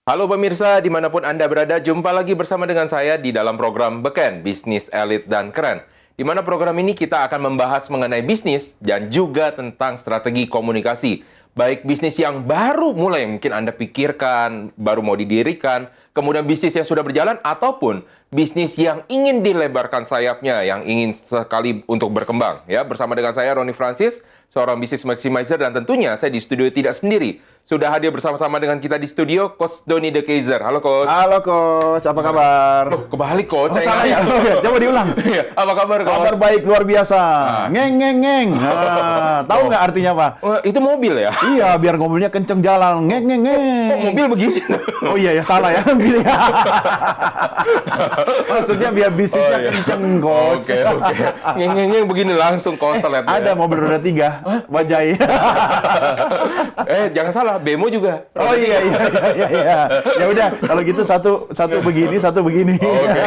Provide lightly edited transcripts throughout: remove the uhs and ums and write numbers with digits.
Halo pemirsa, dimanapun Anda berada, jumpa lagi bersama dengan saya di dalam program Beken, Bisnis Elit dan Keren. Di mana program ini kita akan membahas mengenai bisnis dan juga tentang strategi komunikasi. Baik bisnis yang baru mulai mungkin Anda pikirkan, baru mau didirikan, kemudian bisnis yang sudah berjalan, ataupun bisnis yang ingin dilebarkan sayapnya, yang ingin sekali untuk berkembang. Ya, bersama dengan saya, Roni Francis, seorang bisnis maximizer, dan tentunya saya di studio tidak sendiri. Sudah hadir bersama-sama dengan kita di studio, Coach Doni De Keizer. Halo, Coach. Halo, Coach. Apa kabar? Loh, kebalik, Coach. Oh, salah ya? Coba diulang. Apa kabar, Coach? Kabar baik, luar biasa. Ngeng, ngeng, ngeng. Tahu nggak artinya apa? Itu mobil ya? Iya, biar mobilnya kenceng jalan. Ngeng, ngeng, ngeng. Oh, mobil begini? Oh iya, ya salah ya. Gini ya. Maksudnya biar bisnisnya kenceng, Coach. Oke. Ngeng, begini langsung koselet. Ada mobil roda 3. Bajai. Jangan salah. Bemo juga. Oh iya. Ya udah, kalau gitu satu begini, satu begini. Oke.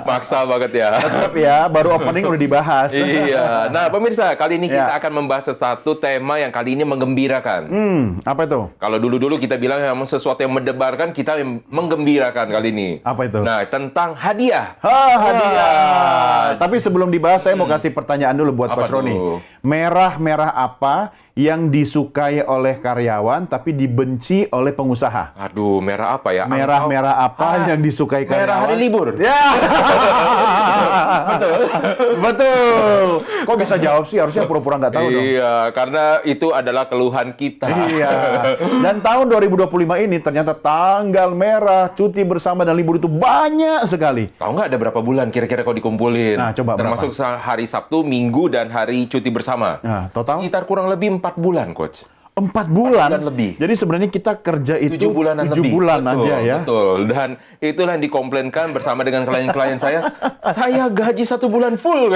Maksa banget ya. Tetap ya, baru opening udah dibahas. Iya. Nah, pemirsa, kali ini kita akan membahas sesuatu tema yang kali ini menggembirakan. Apa itu? Kalau dulu-dulu kita bilang memang sesuatu yang mendebarkan, kita menggembirakan kali ini. Apa itu? Nah, tentang hadiah. Hadiah. Tapi sebelum dibahas, saya mau kasih pertanyaan dulu buat Coach Roni. Merah-merah apa yang disukai oleh karyawan tapi dibenci oleh pengusaha? Aduh, merah apa ya? Merah-merah apa yang disukai karyawan? Merah hari libur. Ya. Betul. Kok bisa jawab sih? Harusnya pura-pura nggak tahu dong. Iya, karena itu adalah keluhan kita. Iya. Dan tahun 2025 ini ternyata tanggal merah, cuti bersama dan libur itu banyak sekali. Tahu nggak ada berapa bulan kira-kira kalau dikumpulin? Nah, coba termasuk hari Sabtu, Minggu, dan hari cuti bersama. Nah, total? Sekitar kurang lebih 4 bulan, Coach. 4 bulan? 4 bulan lebih. Jadi sebenarnya kita kerja itu 7 bulanan 7 lebih. bulan Betul, aja ya. Betul. Dan itulah yang dikomplainkan bersama dengan klien-klien saya. Saya gaji 1 bulan full.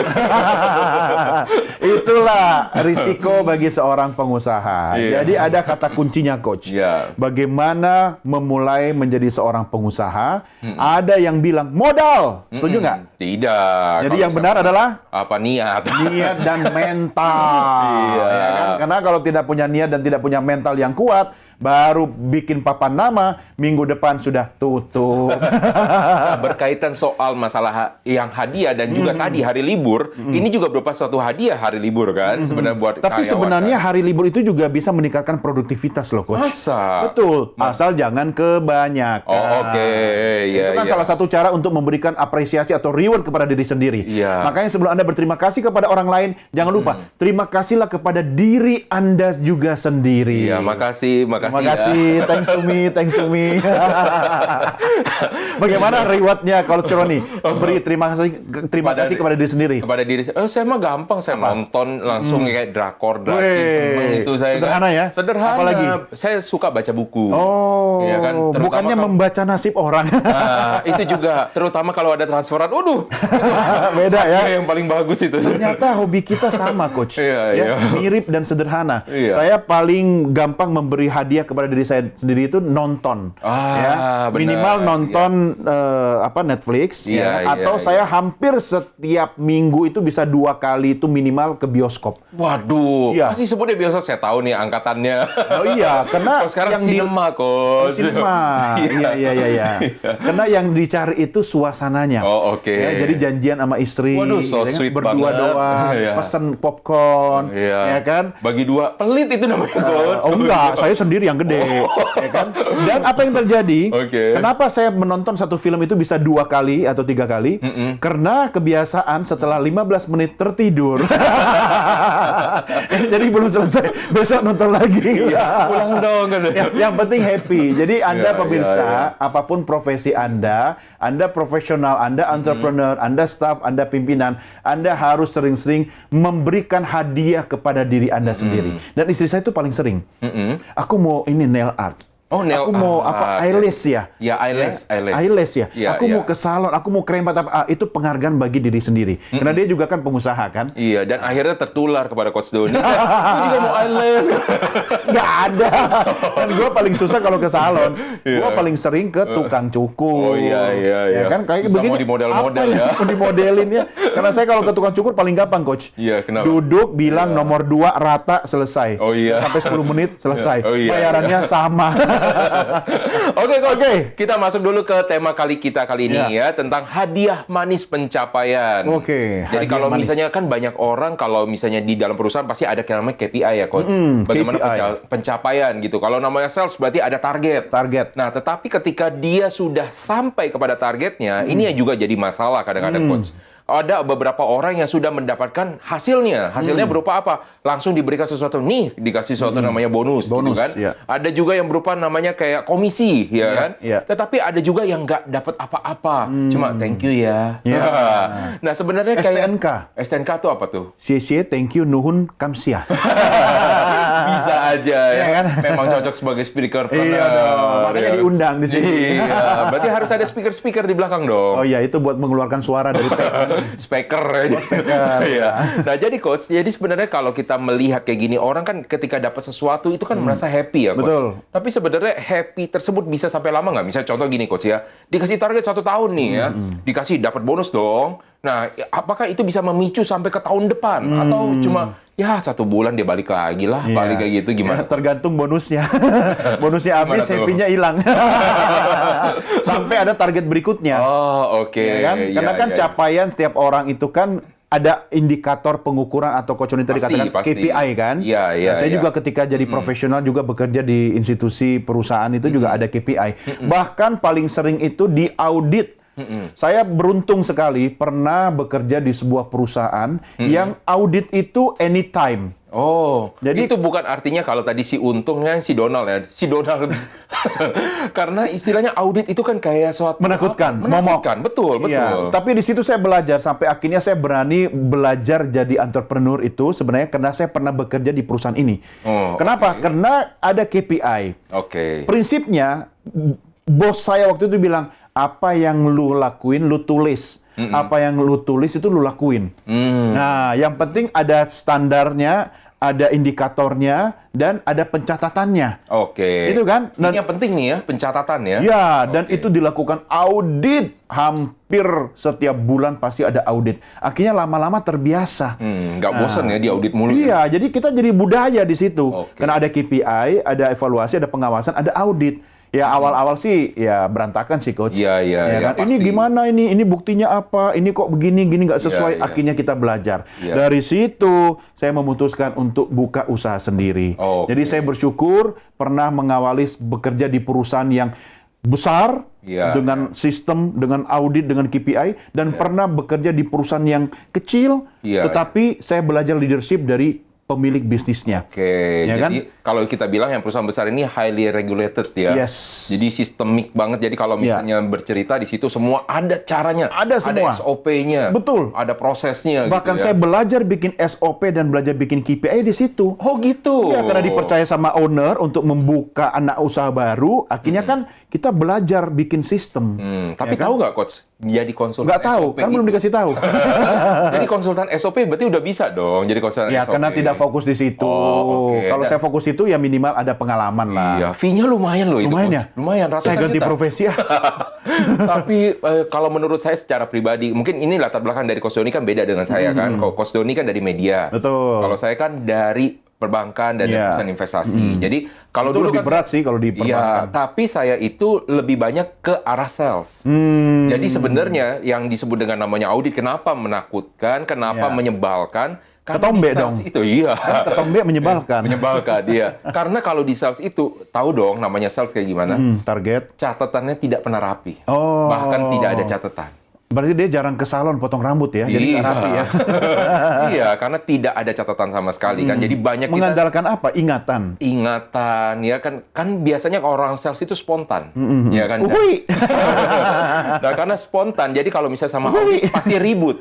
Itulah risiko bagi seorang pengusaha. Iya. Jadi ada kata kuncinya, Coach. Iya. Bagaimana memulai menjadi seorang pengusaha? Ada yang bilang modal. Setuju nggak? Tidak. Jadi Kalau yang benar adalah apa niat? niat dan mental. Iya. Ya kan? Karena kalau tidak punya niat dan tidak punya mental yang kuat, baru bikin papan nama, minggu depan sudah tutup. Nah, berkaitan soal masalah yang hadiah dan juga tadi hari libur, ini juga berupa suatu hadiah hari libur kan sebenarnya buat Tapi karyawan, sebenarnya kan? hari libur itu juga bisa meningkatkan produktivitas loh, Coach. Masa? Betul. Asal jangan kebanyakan. Oh, oke. Iya, Itu kan iya. salah satu cara untuk memberikan apresiasi atau reward kepada diri sendiri. Iya. Makanya sebelum Anda berterima kasih kepada orang lain, jangan lupa terima kasihlah kepada diri Anda juga sendiri. Iya, makasih. Terima kasih, thanks to me. Bagaimana rewardnya kalau Roni beri terima kasih kepada diri sendiri? Kepada diri saya mah gampang, saya nonton langsung kayak drakor, seneng itu saya. Sederhana kan. ya? Sederhana. Apalagi? Saya suka baca buku. Oh, Iya kan? Terutama bukannya membaca nasib orang. Nah, itu juga terutama kalau ada transferan. Waduh. Beda ya. Yang paling bagus itu. Ternyata hobi kita sama, Coach. Iya. Mirip dan sederhana. Iya. Saya paling gampang memberi hadiah kepada diri saya sendiri itu nonton. Benar. Minimal nonton Netflix. Iya, atau iya. saya hampir setiap minggu itu bisa 2 kali itu minimal ke bioskop. Waduh, Iya. pasti sebutnya biasa saya tahu nih angkatannya. Oh iya, karena Kalau sekarang yang sinema, Coach. sinema. Iya. Karena yang dicari itu suasananya. Oh, oke. Ya, jadi janjian sama istri, Waduh, so ya kan? sweet Berdua banget. doang, Iya. pesen popcorn, ya kan? Bagi 2, pelit itu namanya, Coach. Oh enggak, saya sendiri yang gede, ya kan? Dan apa yang terjadi? Oke. Kenapa saya menonton satu film itu bisa 2 kali atau 3 kali? Karena kebiasaan setelah 15 menit tertidur. Jadi belum selesai, besok nonton lagi. Pulang dong kan. Yang penting happy. Jadi Anda Iya, pemirsa, iya. apapun profesi Anda profesional, Anda entrepreneur, Anda staff, Anda pimpinan, Anda harus sering-sering memberikan hadiah kepada diri Anda sendiri. Dan istri saya itu paling sering. Aku mau ini nail art. Oh, nail aku mau art. eyelash ya. Ya, eyelash. Eyelash ya. Iya, aku iya. mau ke salon, aku mau krempat apa. Itu penghargaan bagi diri sendiri. Karena dia juga kan pengusaha kan. Iya, dan akhirnya tertular kepada Coach Doni. Aku juga mau eyelash. Nggak ada. Dan gue paling susah kalau ke salon. Gue paling sering ke tukang cukur. Oh, iya. Ya kan kayak Susah begini. mau dimodel-model apa ya. Mau dimodelin ya. Karena saya kalau ke tukang cukur paling gampang, Coach. Iya, kenapa? Duduk, bilang nomor 2 rata, selesai. Oh, iya. Sampai 10 menit selesai. Oh, iya, Bayarannya sama. Oke, Coach. Oke. Kita masuk dulu ke tema kita kali ini ya, tentang hadiah manis pencapaian. Oke, Jadi hadiah kalau manis. misalnya kan banyak orang kalau misalnya di dalam perusahaan pasti ada yang namanya KPI ya, Coach. Bagaimana KPI. pencapaian gitu. Kalau namanya sales berarti ada target. Target. Nah, tetapi ketika dia sudah sampai kepada targetnya, ini yang juga jadi masalah kadang-kadang, Coach. Ada beberapa orang yang sudah mendapatkan hasilnya. Hasilnya berupa apa? Langsung diberikan sesuatu. Nih, dikasih sesuatu namanya bonus, Bonus, gitu kan? ya. Ada juga yang berupa namanya kayak komisi, ya kan? ya. Tetapi ada juga yang nggak dapat apa-apa. Cuma thank you ya. Ya. Nah, sebenarnya kayak STNK. STNK tuh apa tuh? CC, thank you, nuhun, kamsia. Bisa aja ya. Iya kan? Memang cocok sebagai speaker. Iya dong, makanya ya. diundang di sini. Iya, berarti harus ada speaker-speaker di belakang dong. Oh iya, itu buat mengeluarkan suara dari tape. Speaker ya. Iya. Nah, jadi Coach, jadi sebenarnya kalau kita melihat kayak gini, orang kan ketika dapat sesuatu itu kan merasa happy ya, Coach. Betul. Tapi sebenarnya happy tersebut bisa sampai lama nggak? Misalnya contoh gini, Coach ya, dikasih target 1 tahun nih ya, dikasih dapat bonus dong. Nah, apakah itu bisa memicu sampai ke tahun depan? Atau cuma, ya 1 bulan dia balik lagi lah, Iya. balik kayak gitu, Ya, gimana? tergantung bonusnya. Bonusnya habis, Gimana tuh? happy-nya hilang. Sampai ada target berikutnya. Oh, oke. Ya kan? Iya, Karena kan iya. capaian setiap orang itu kan ada indikator pengukuran atau Coach Oni tadi Pasti, katakan pasti. KPI kan. Iya, iya, Nah, saya iya. juga ketika jadi profesional juga bekerja di institusi perusahaan itu juga ada KPI. Bahkan paling sering itu di audit. Saya beruntung sekali pernah bekerja di sebuah perusahaan yang audit itu anytime. Oh, Jadi- itu bukan artinya kalau tadi si Untungnya si Donald ya, si Donald. Karena istilahnya audit itu kan kayak suatu Menakutkan, menakutkan, betul, betul. Iya, tapi di situ saya belajar sampai akhirnya saya berani belajar jadi entrepreneur itu sebenarnya karena saya pernah bekerja di perusahaan ini. Oh, Kenapa? Karena ada KPI. Oke. Prinsipnya bos saya waktu itu bilang, apa yang lu lakuin lu tulis. Apa yang lu tulis itu lu lakuin. Nah, yang penting ada standarnya, ada indikatornya, dan ada pencatatannya. Oke. Itu kan? Ini yang penting nih ya, pencatatan ya. Ya, dan itu dilakukan audit. Hampir setiap bulan pasti ada audit. Akhirnya lama-lama terbiasa. Nggak bosan ya di audit mulu. Iya, jadi kita jadi budaya di situ. Oke. Karena ada KPI, ada evaluasi, ada pengawasan, ada audit. Ya awal-awal sih ya berantakan sih Coach. Iya, iya, Ya iya, kan? Ini pasti. gimana ini buktinya apa? Ini kok begini gini nggak sesuai. Iya, iya. Akhirnya kita belajar. Iya. Dari situ saya memutuskan untuk buka usaha sendiri. Oke. Jadi saya bersyukur pernah mengawali bekerja di perusahaan yang besar Iya. dengan sistem, dengan audit, dengan KPI, dan pernah bekerja di perusahaan yang kecil, Iya, tetapi saya belajar leadership dari pemilik bisnisnya. Oke, Ya jadi kalau kita bilang yang perusahaan besar ini highly regulated ya. Yes. Jadi sistemik banget. Jadi kalau Ya. misalnya bercerita di situ semua ada caranya. Ada semua. Ada SOP-nya. Betul. Ada prosesnya. Bahkan gitu ya. saya belajar bikin SOP dan belajar bikin KPI di situ. Oh gitu. Ya, karena dipercaya sama owner untuk membuka anak usaha baru, akhirnya kan kita belajar bikin sistem. Tapi Ya kan? tahu nggak, Coach? Jadi konsultan Nggak tahu, SOP kan belum itu. dikasih tahu. Jadi konsultan SOP berarti udah bisa dong jadi konsultan Ya, SOP. karena tidak fokus di situ. Oh, oke. Kalau Dan- saya fokus itu ya minimal ada pengalaman lah. Iya, fee-nya lumayan loh itu. Lumayan Coach. ya? Lumayan, ratusan Saya ganti juta. profesi ya. Tapi kalau menurut saya secara pribadi, mungkin ini latar belakang dari Coach Doni kan beda dengan saya kan. Kalau Coach Doni kan dari media. Betul. Kalau saya kan dari perbankan dan Iya. perusahaan investasi. Jadi kalau Itu dulu lebih kan berat sih kalau di Iya, perbankan. tapi saya itu lebih banyak ke arah sales. Jadi sebenarnya yang disebut dengan namanya audit, kenapa menakutkan, kenapa Iya. menyebalkan? Karena Ketombe di sales dong. itu iya. Kan ketombe menyebalkan. Menyebalkan, iya. Karena kalau di sales itu, tahu dong namanya sales kayak gimana? Target. Catatannya tidak pernah rapi. Oh. Bahkan tidak ada catatan. Berarti dia jarang ke salon potong rambut ya, jadi nggak rapi ya. Iya, karena tidak ada catatan sama sekali kan. Jadi banyak kita Mengandalkan apa? Ingatan. ingatan ya kan biasanya orang sales itu spontan. Ya kan. Uhui. Nah, karena spontan. Jadi kalau misalnya sama Uhui. audit pasti ribut.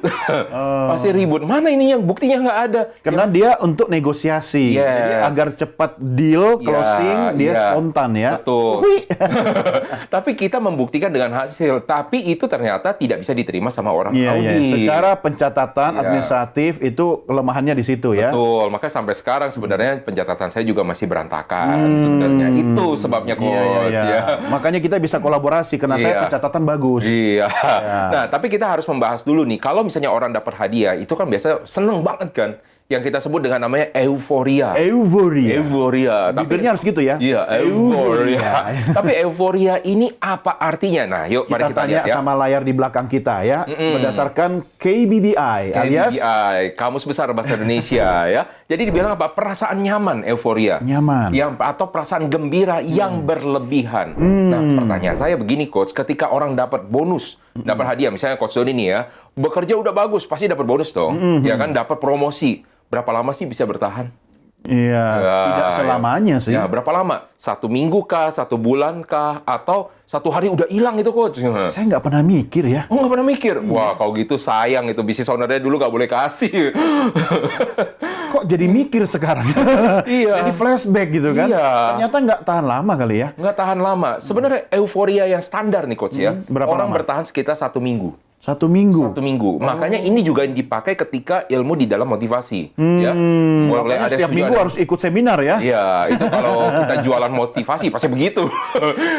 Pasti ribut. Mana ini yang buktinya nggak ada? Karena dia untuk negosiasi. Yes. Jadi agar cepat deal, closing, dia iya. spontan ya. Betul. Uhui. Tapi kita membuktikan dengan hasil. Tapi itu ternyata tidak bisa diterima sama orang Iya, iya. audit. Secara pencatatan Iya. administratif itu kelemahannya di situ ya. Betul, makanya sampai sekarang sebenarnya pencatatan saya juga masih berantakan sebenarnya. Itu sebabnya, Coach. Iya, iya, iya. Ya. Makanya kita bisa kolaborasi karena saya Iya. pencatatan bagus. Iya. Nah, tapi kita harus membahas dulu nih, kalau misalnya orang dapat hadiah, itu kan biasa seneng banget kan. yang kita sebut dengan namanya euforia. Euforia. Euforia. Bibirnya harus gitu ya. Iya, euforia. Tapi euforia ini apa artinya? Nah, yuk mari Kita kita tanya lihat ya. sama layar di belakang kita ya, berdasarkan KBBI alias KBBI, Kamus Besar Bahasa Indonesia ya. Jadi dibilang apa? Perasaan nyaman, euforia. nyaman. Atau perasaan gembira yang berlebihan. Nah, pertanyaan saya begini, Coach. Ketika orang dapat bonus, dapat hadiah, misalnya Coach Doni nih ya, bekerja udah bagus, pasti dapat bonus dong. Ya kan, dapat promosi. Berapa lama sih bisa bertahan? Iya, tidak selamanya sih. Ya, berapa lama? 1 minggu kah? 1 bulan kah? Atau 1 hari udah hilang itu, Coach? Saya nggak pernah mikir ya. Oh, nggak pernah mikir? Wah, kalau gitu sayang itu. Bisnis owner-nya dulu nggak boleh kasih. Kok jadi mikir sekarang? Iya. Jadi flashback gitu kan? Iya. Ternyata nggak tahan lama kali ya. Nggak tahan lama. Sebenarnya euforia yang standar nih, Coach ya. Berapa Orang lama? bertahan sekitar 1 minggu. 1 minggu. 1 minggu. Makanya ini juga yang dipakai ketika ilmu di dalam motivasi. Ya. Mulai Makanya ada setiap studi, minggu ada- harus ikut seminar ya. Iya, itu kalau kita jualan motivasi pasti begitu.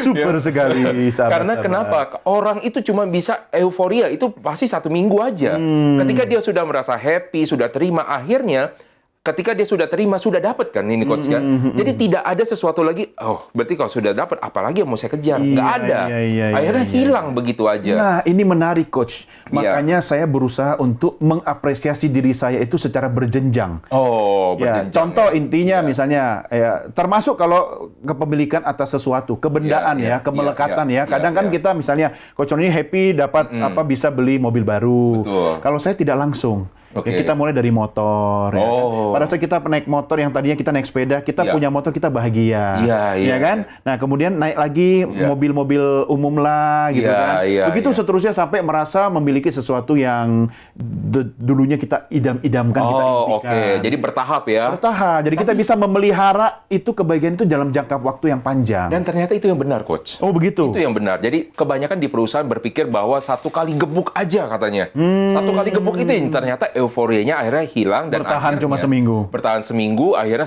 Super sekali, sahabat-sahabat. Karena kenapa? Orang itu cuma bisa euforia, itu pasti 1 minggu aja. Ketika dia sudah merasa happy, sudah terima, akhirnya ketika dia sudah terima, sudah dapat kan ini Coach kan. Jadi tidak ada sesuatu lagi, oh berarti kalau sudah dapat, apalagi yang mau saya kejar? Nggak Iya, ada. iya, Akhirnya iya. hilang begitu aja. Nah, ini menarik, Coach. Iya. Makanya saya berusaha untuk mengapresiasi diri saya itu secara berjenjang. Oh, Ya, berjenjang. contoh intinya misalnya, ya, termasuk kalau kepemilikan atas sesuatu, kebendaan Iya, iya, kemelekatan iya, ya. Kadang iya, kan iya. kita misalnya, Coach ini happy dapat bisa beli mobil baru. Betul. Kalau saya tidak langsung. Oke. Ya, kita mulai dari motor. Ya kan? Oh. Pada saat kita naik motor yang tadinya kita naik sepeda, kita Iya. punya motor kita bahagia. Iya, iya, Ya kan? Nah, kemudian naik lagi Iya. mobil-mobil umum lah gitu Iya, kan. iya, Begitu iya. seterusnya sampai merasa memiliki sesuatu yang dulunya kita idam-idamkan, kita Oh, impikan. oke. Jadi bertahap ya. Bertahan. Jadi kita bisa memelihara itu kebahagiaan itu dalam jangka waktu yang panjang. Dan ternyata itu yang benar, Coach. Oh, begitu. Itu yang benar. Jadi kebanyakan di perusahaan berpikir bahwa 1 kali gebuk aja katanya. 1 kali gebuk itu yang ternyata euforianya akhirnya hilang dan Bertahan akhirnya cuma seminggu. Bertahan seminggu, akhirnya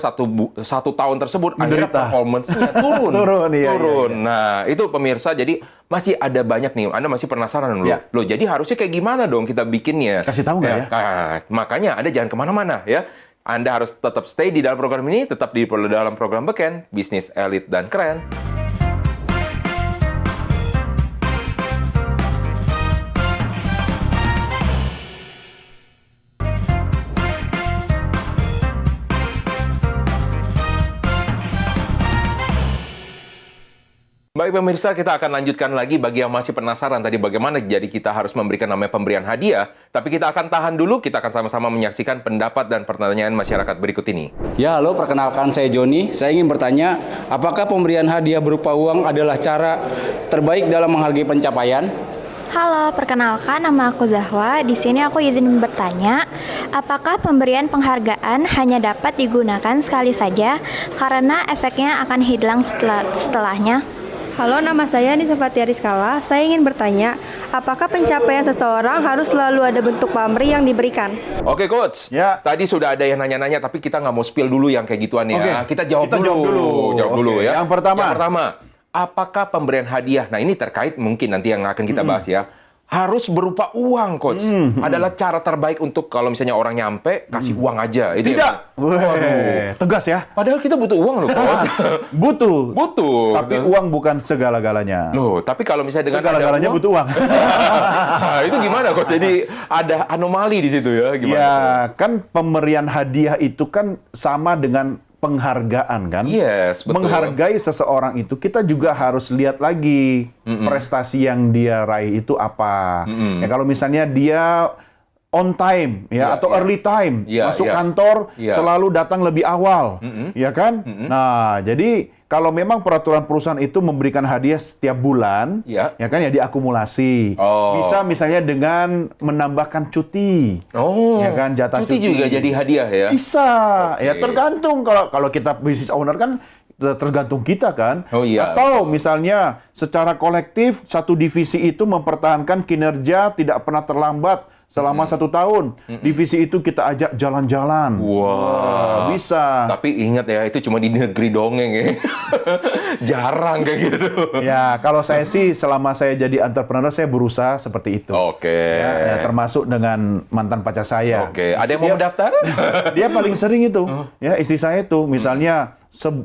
satu tahun tersebut akhirnya Menderita. performance-nya turun. Turun, iya, Turun. iya, iya. Nah, itu pemirsa, jadi masih ada banyak nih. Anda masih penasaran loh. Ya. Loh, jadi harusnya kayak gimana dong kita bikinnya? Kasih tahu nggak ya? Nah, makanya Anda jangan kemana-mana ya. Anda harus tetap stay di dalam program ini, tetap di dalam program Beken, Bisnis Elit dan Keren. Baik pemirsa, kita akan lanjutkan lagi bagi yang masih penasaran tadi bagaimana jadi kita harus memberikan namanya pemberian hadiah. Tapi kita akan tahan dulu, kita akan sama-sama menyaksikan pendapat dan pertanyaan masyarakat berikut ini. Ya, halo, perkenalkan saya Joni. Saya ingin bertanya, apakah pemberian hadiah berupa uang adalah cara terbaik dalam menghargai pencapaian? Halo, perkenalkan nama aku Zahwa. Di sini aku izin bertanya, apakah pemberian penghargaan hanya dapat digunakan sekali saja karena efeknya akan hilang setelahnya? Halo, nama saya Nisa Fatia Rizkala. Saya ingin bertanya, apakah pencapaian seseorang harus selalu ada bentuk pamrih yang diberikan? Oke Coach, Ya. tadi sudah ada yang nanya-nanya tapi kita nggak mau spill dulu yang kayak gituan ya. Oke. Kita jawab Kita dulu. jawab dulu. Jawab dulu Oke. ya. Yang pertama. Apakah pemberian hadiah, nah ini terkait mungkin nanti yang akan kita bahas ya, harus berupa uang, Coach. Adalah cara terbaik untuk kalau misalnya orang nyampe, kasih uang aja. Itu Tidak. ya? Weh, tegas ya. Padahal kita butuh uang loh, Coach. Butuh. Butuh. Tapi uang bukan segala-galanya. Loh, tapi kalau misalnya dengan Segala-galanya ada butuh uang. Nah, itu gimana, Coach? Jadi ada anomali di situ ya, gimana? Ya, kan pemberian hadiah itu kan sama dengan penghargaan kan? Yes, betul. Menghargai seseorang itu kita juga harus lihat lagi prestasi yang dia raih itu apa. Ya kalau misalnya dia on time ya Iya, atau iya. early time, Iya, masuk iya. kantor Iya. selalu datang lebih awal. Ya kan? Nah, jadi kalau memang peraturan perusahaan itu memberikan hadiah setiap bulan, Iya. ya kan ya diakumulasi. Oh. Bisa misalnya dengan menambahkan cuti. Oh, Ya kan, jatah cuti cuti. juga jadi hadiah ya? Bisa. Ya Oke. tergantung kalau kita business owner kan tergantung kita kan. Oh, iya. Atau misalnya secara kolektif satu divisi itu mempertahankan kinerja tidak pernah terlambat selama 1 tahun. Divisi itu kita ajak jalan-jalan. Wah. Bisa. Tapi ingat ya, itu cuma di negeri dongeng ya. Jarang kayak gitu. Ya, kalau saya sih selama saya jadi entrepreneur saya berusaha seperti itu. Oke. Ya, termasuk dengan mantan pacar saya. Oke. Ada yang mau mendaftar? Dia paling sering itu. Ya, istri saya itu misalnya 3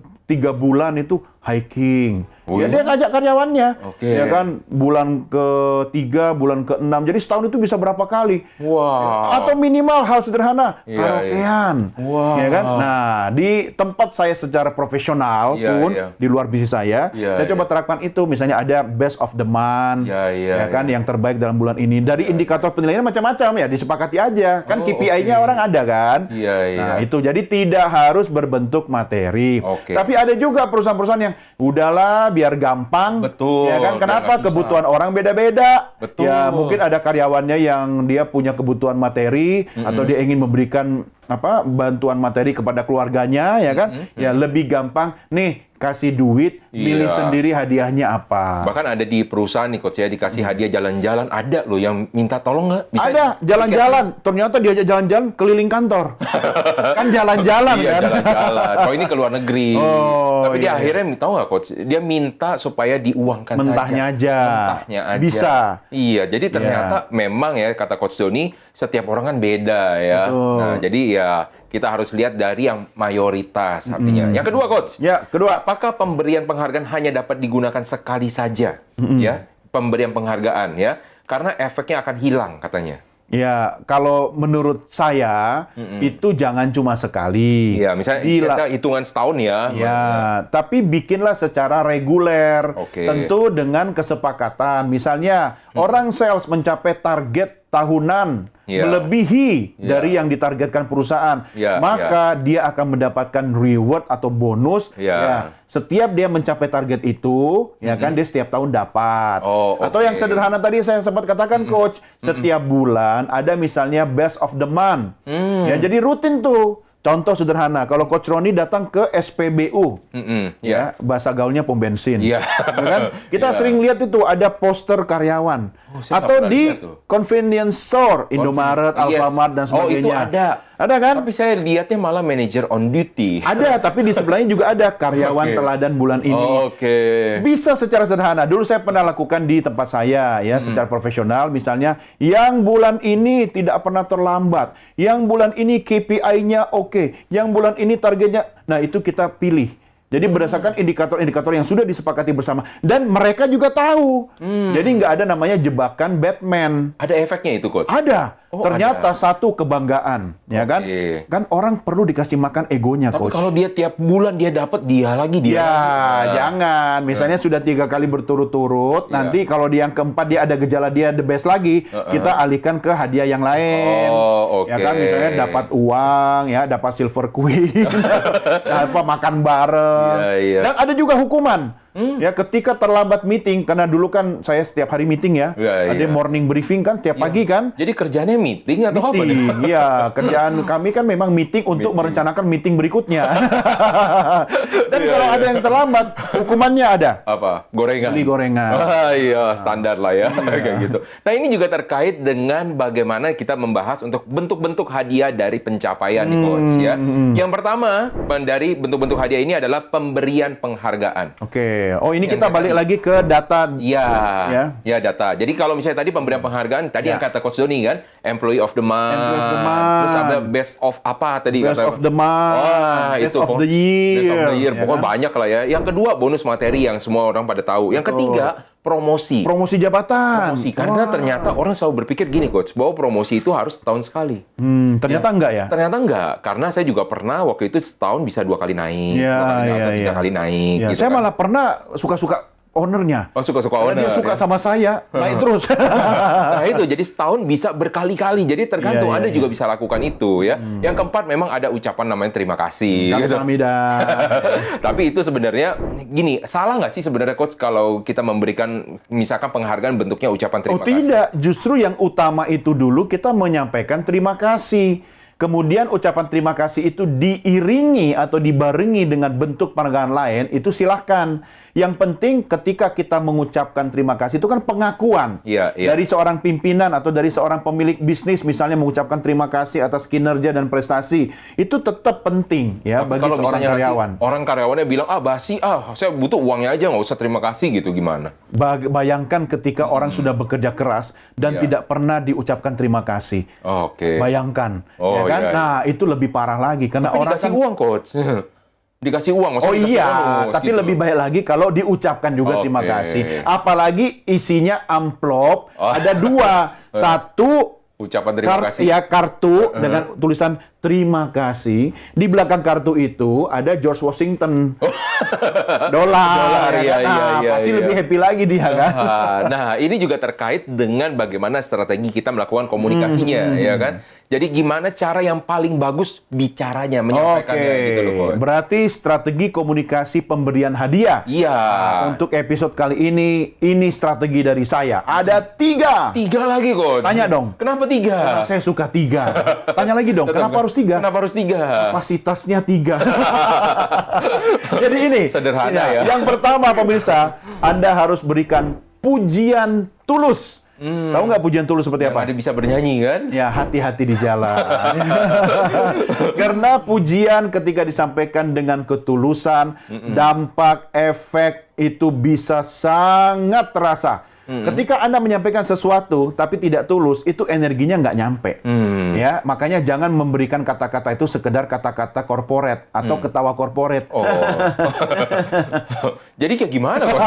bulan itu hiking. Ya, dia ngajak karyawannya. Oke. Ya kan, bulan ke-3, bulan ke-6. Jadi setahun itu bisa berapa kali. Wow. Atau minimal hal sederhana, Iya, karaokean. Wow. Ya kan? Nah, di tempat saya secara profesional Iya, pun, iya. di luar bisnis saya Iya, coba terapkan itu. Misalnya ada best of the month. Iya, iya, ya kan, yang terbaik dalam bulan ini. Dari indikator penilaian macam-macam ya, disepakati aja. Kan Oh, KPI-nya oke. orang ada kan? Iya, iya. Nah, itu jadi tidak harus berbentuk materi. Oke. Tapi ada juga perusahaan-perusahaan yang udahlah biar gampang. Betul, Ya kan? biar Kenapa? nggak susah. Kebutuhan orang beda-beda. Betul. Ya, mungkin ada karyawannya yang dia punya kebutuhan materi atau dia ingin memberikan bantuan materi kepada keluarganya, ya kan? Ya, lebih gampang nih kasih duit, milih Iya. sendiri hadiahnya apa. Bahkan ada di perusahaan nih Coach ya, dikasih hadiah jalan-jalan. Ada loh yang minta tolong nggak? Bisa Ada jalan-jalan, ternyata diajak jalan-jalan keliling kantor. Kan jalan-jalan Iya, kan? jalan-jalan. Kalau ini ke luar negeri. Oh, Tapi dia iya. akhirnya tahu nggak Coach? Dia minta supaya diuangkan Mentahnya saja. aja. Mentahnya aja. Bisa. Iya, jadi ternyata memang ya kata Coach Doni, setiap orang kan beda ya. Betul. Nah, jadi ya kita harus lihat dari yang mayoritas artinya. Yang kedua Coach. Ya, kedua. Apakah pemberian penghargaan hanya dapat digunakan sekali saja? Ya, pemberian penghargaan ya. Karena efeknya akan hilang katanya. Ya, kalau menurut saya itu jangan cuma sekali. Iya, misalnya kita hitungan setahun ya. Ya, tapi bikinlah secara reguler. Oke. Tentu dengan kesepakatan. Misalnya, orang sales mencapai target tahunan Iya. melebihi Iya. dari yang ditargetkan perusahaan, Iya, maka dia akan mendapatkan reward atau bonus. Iya. Ya, setiap dia mencapai target itu, ya kan dia setiap tahun dapat. Oh, Atau yang oke. sederhana tadi saya sempat katakan, Coach, setiap bulan ada misalnya best of the month. Ya, jadi rutin tuh. Contoh sederhana, kalau Coach Roni datang ke SPBU, Ya. bahasa gaulnya pom bensin. Iya. Ya kan? Kita Iya. sering lihat itu ada poster karyawan. Saya nggak Atau pernah di lihat tuh. convenience store, Indomaret, Yes. Alfamart, dan Oh, sebagainya. itu ada. Ada kan? Tapi saya lihatnya malah manager on duty. Ada, tapi di sebelahnya juga ada karyawan Oke. teladan bulan ini. Oke. Bisa secara sederhana. Dulu saya pernah lakukan di tempat saya ya secara profesional, misalnya yang bulan ini tidak pernah terlambat, yang bulan ini KPI-nya oke, yang bulan ini targetnya. Nah, itu kita pilih. Jadi berdasarkan indikator-indikator yang sudah disepakati bersama dan mereka juga tahu. Jadi nggak ada namanya jebakan Batman. Ada efeknya itu, Coach? Ada. Oh, Ternyata ada. satu kebanggaan, ya kan? Oke. Kan orang perlu dikasih makan egonya, Tapi Coach. kalau dia tiap bulan dia dapat, dia lagi, dia Ya, lagi. jangan. Misalnya sudah 3 kali berturut-turut, Ya. nanti kalau di yang keempat dia ada gejala dia the best lagi, kita alihkan ke hadiah yang lain. Oh, Ya oke. kan, misalnya dapat uang, ya dapat silver queen, apa makan bareng. Iya, iya. Dan ada juga hukuman. Ya, ketika terlambat meeting, karena dulu kan saya setiap hari meeting ya, Iya, ada iya. morning briefing kan tiap pagi kan. Jadi kerjanya meeting atau apa nih? Meeting, iya. Kerjaan kami kan memang meeting untuk merencanakan meeting berikutnya. Dan kalau ada yang terlambat, hukumannya ada. Apa? Gorengan? Beli gorengan. Ah, iya, standar lah ya. Kayak gitu. Nah, ini juga terkait dengan bagaimana kita membahas untuk bentuk-bentuk hadiah dari pencapaian nih, Coach ya. Yang pertama, dari bentuk-bentuk hadiah ini adalah pemberian penghargaan. Oke. Oh, ini Yang kita balik lagi ke data. Ya data. Jadi kalau misalnya tadi pemberian penghargaan, tadi Ya. yang kata Coach Doni kan, Employee of the Month, Employee of the Month. terus ada Best of apa tadi Best kata? of the month, Wah, best itu of the year. Best of the year, Ya pokoknya kan? banyak lah ya. Yang kedua bonus materi yang semua orang pada tahu. Yang ketiga promosi. Promosi jabatan. Promosi. Karena ternyata orang selalu berpikir gini, Coach, bahwa promosi itu harus setahun sekali. Ternyata enggak ya? Ternyata enggak, karena saya juga pernah waktu itu setahun bisa 2 kali naik, Ya, 2 kali atau 3 ya. kali naik. Ya, gitu saya kan. malah pernah suka-suka ownernya. Oh, suka-suka Karena owner. dia suka ya. sama saya, naik terus. Nah itu, jadi setahun bisa berkali-kali. Jadi tergantung Iya, iya, Anda iya. juga bisa lakukan itu ya. Yang keempat memang ada ucapan namanya terima kasih. gitu. Kamsahamnida. Tapi itu sebenarnya gini, salah nggak sih sebenarnya Coach kalau kita memberikan misalkan penghargaan bentuknya ucapan terima Oh kasih? tidak, justru yang utama itu dulu kita menyampaikan terima kasih. kemudian ucapan terima kasih itu diiringi atau dibarengi dengan bentuk penghargaan lain, itu silahkan. Yang penting ketika kita mengucapkan terima kasih itu kan pengakuan dari seorang pimpinan atau dari seorang pemilik bisnis misalnya mengucapkan terima kasih atas kinerja dan prestasi. Itu tetap penting ya. Tapi bagi kalau seorang misalnya karyawan. orang karyawannya bilang, basi, saya butuh uangnya aja, nggak usah terima kasih gitu, gimana? Bayangkan ketika orang sudah bekerja keras dan tidak pernah diucapkan terima kasih. Oke. Bayangkan, Oh, ya kan? iya. Nah, itu lebih parah lagi karena Tapi orang dikasih kan uang, Coach. Dikasih uang, Oh maksudnya dikasih iya, bonus, tapi gitu. lebih baik lagi kalau diucapkan juga terima Oke. kasih. Apalagi isinya amplop, ada dua. Satu Ucapan terima kasih. Ya, kartu dengan tulisan terima kasih. Di belakang kartu itu ada George Washington. Dolar. Iya, kan? Nah, iya, pasti iya. lebih happy lagi dia kan. Nah, ini juga terkait dengan bagaimana strategi kita melakukan komunikasinya, ya kan? Jadi gimana cara yang paling bagus bicaranya, menyampaikannya gitu loh, Coach. Berarti strategi komunikasi pemberian hadiah. Iya. Nah, untuk episode kali ini strategi dari saya. Ada 3. 3 lagi, Coach. Tanya dong. Kenapa 3? Karena saya suka 3. Tanya lagi dong, kenapa harus 3? Kenapa harus 3? Kapasitasnya 3. Jadi ini. Sederhana ya. Yang pertama pemirsa, Anda harus berikan pujian tulus. Tahu nggak pujian tulus seperti apa? Ada bisa bernyanyi kan? Ya, hati-hati di jalan. Karena pujian ketika disampaikan dengan ketulusan, dampak, efek itu bisa sangat terasa. Ketika Anda menyampaikan sesuatu tapi tidak tulus, itu energinya nggak nyampe. Ya, makanya jangan memberikan kata-kata itu sekedar kata-kata korporat atau ketawa korporat. Oh. Jadi kayak gimana, Coach?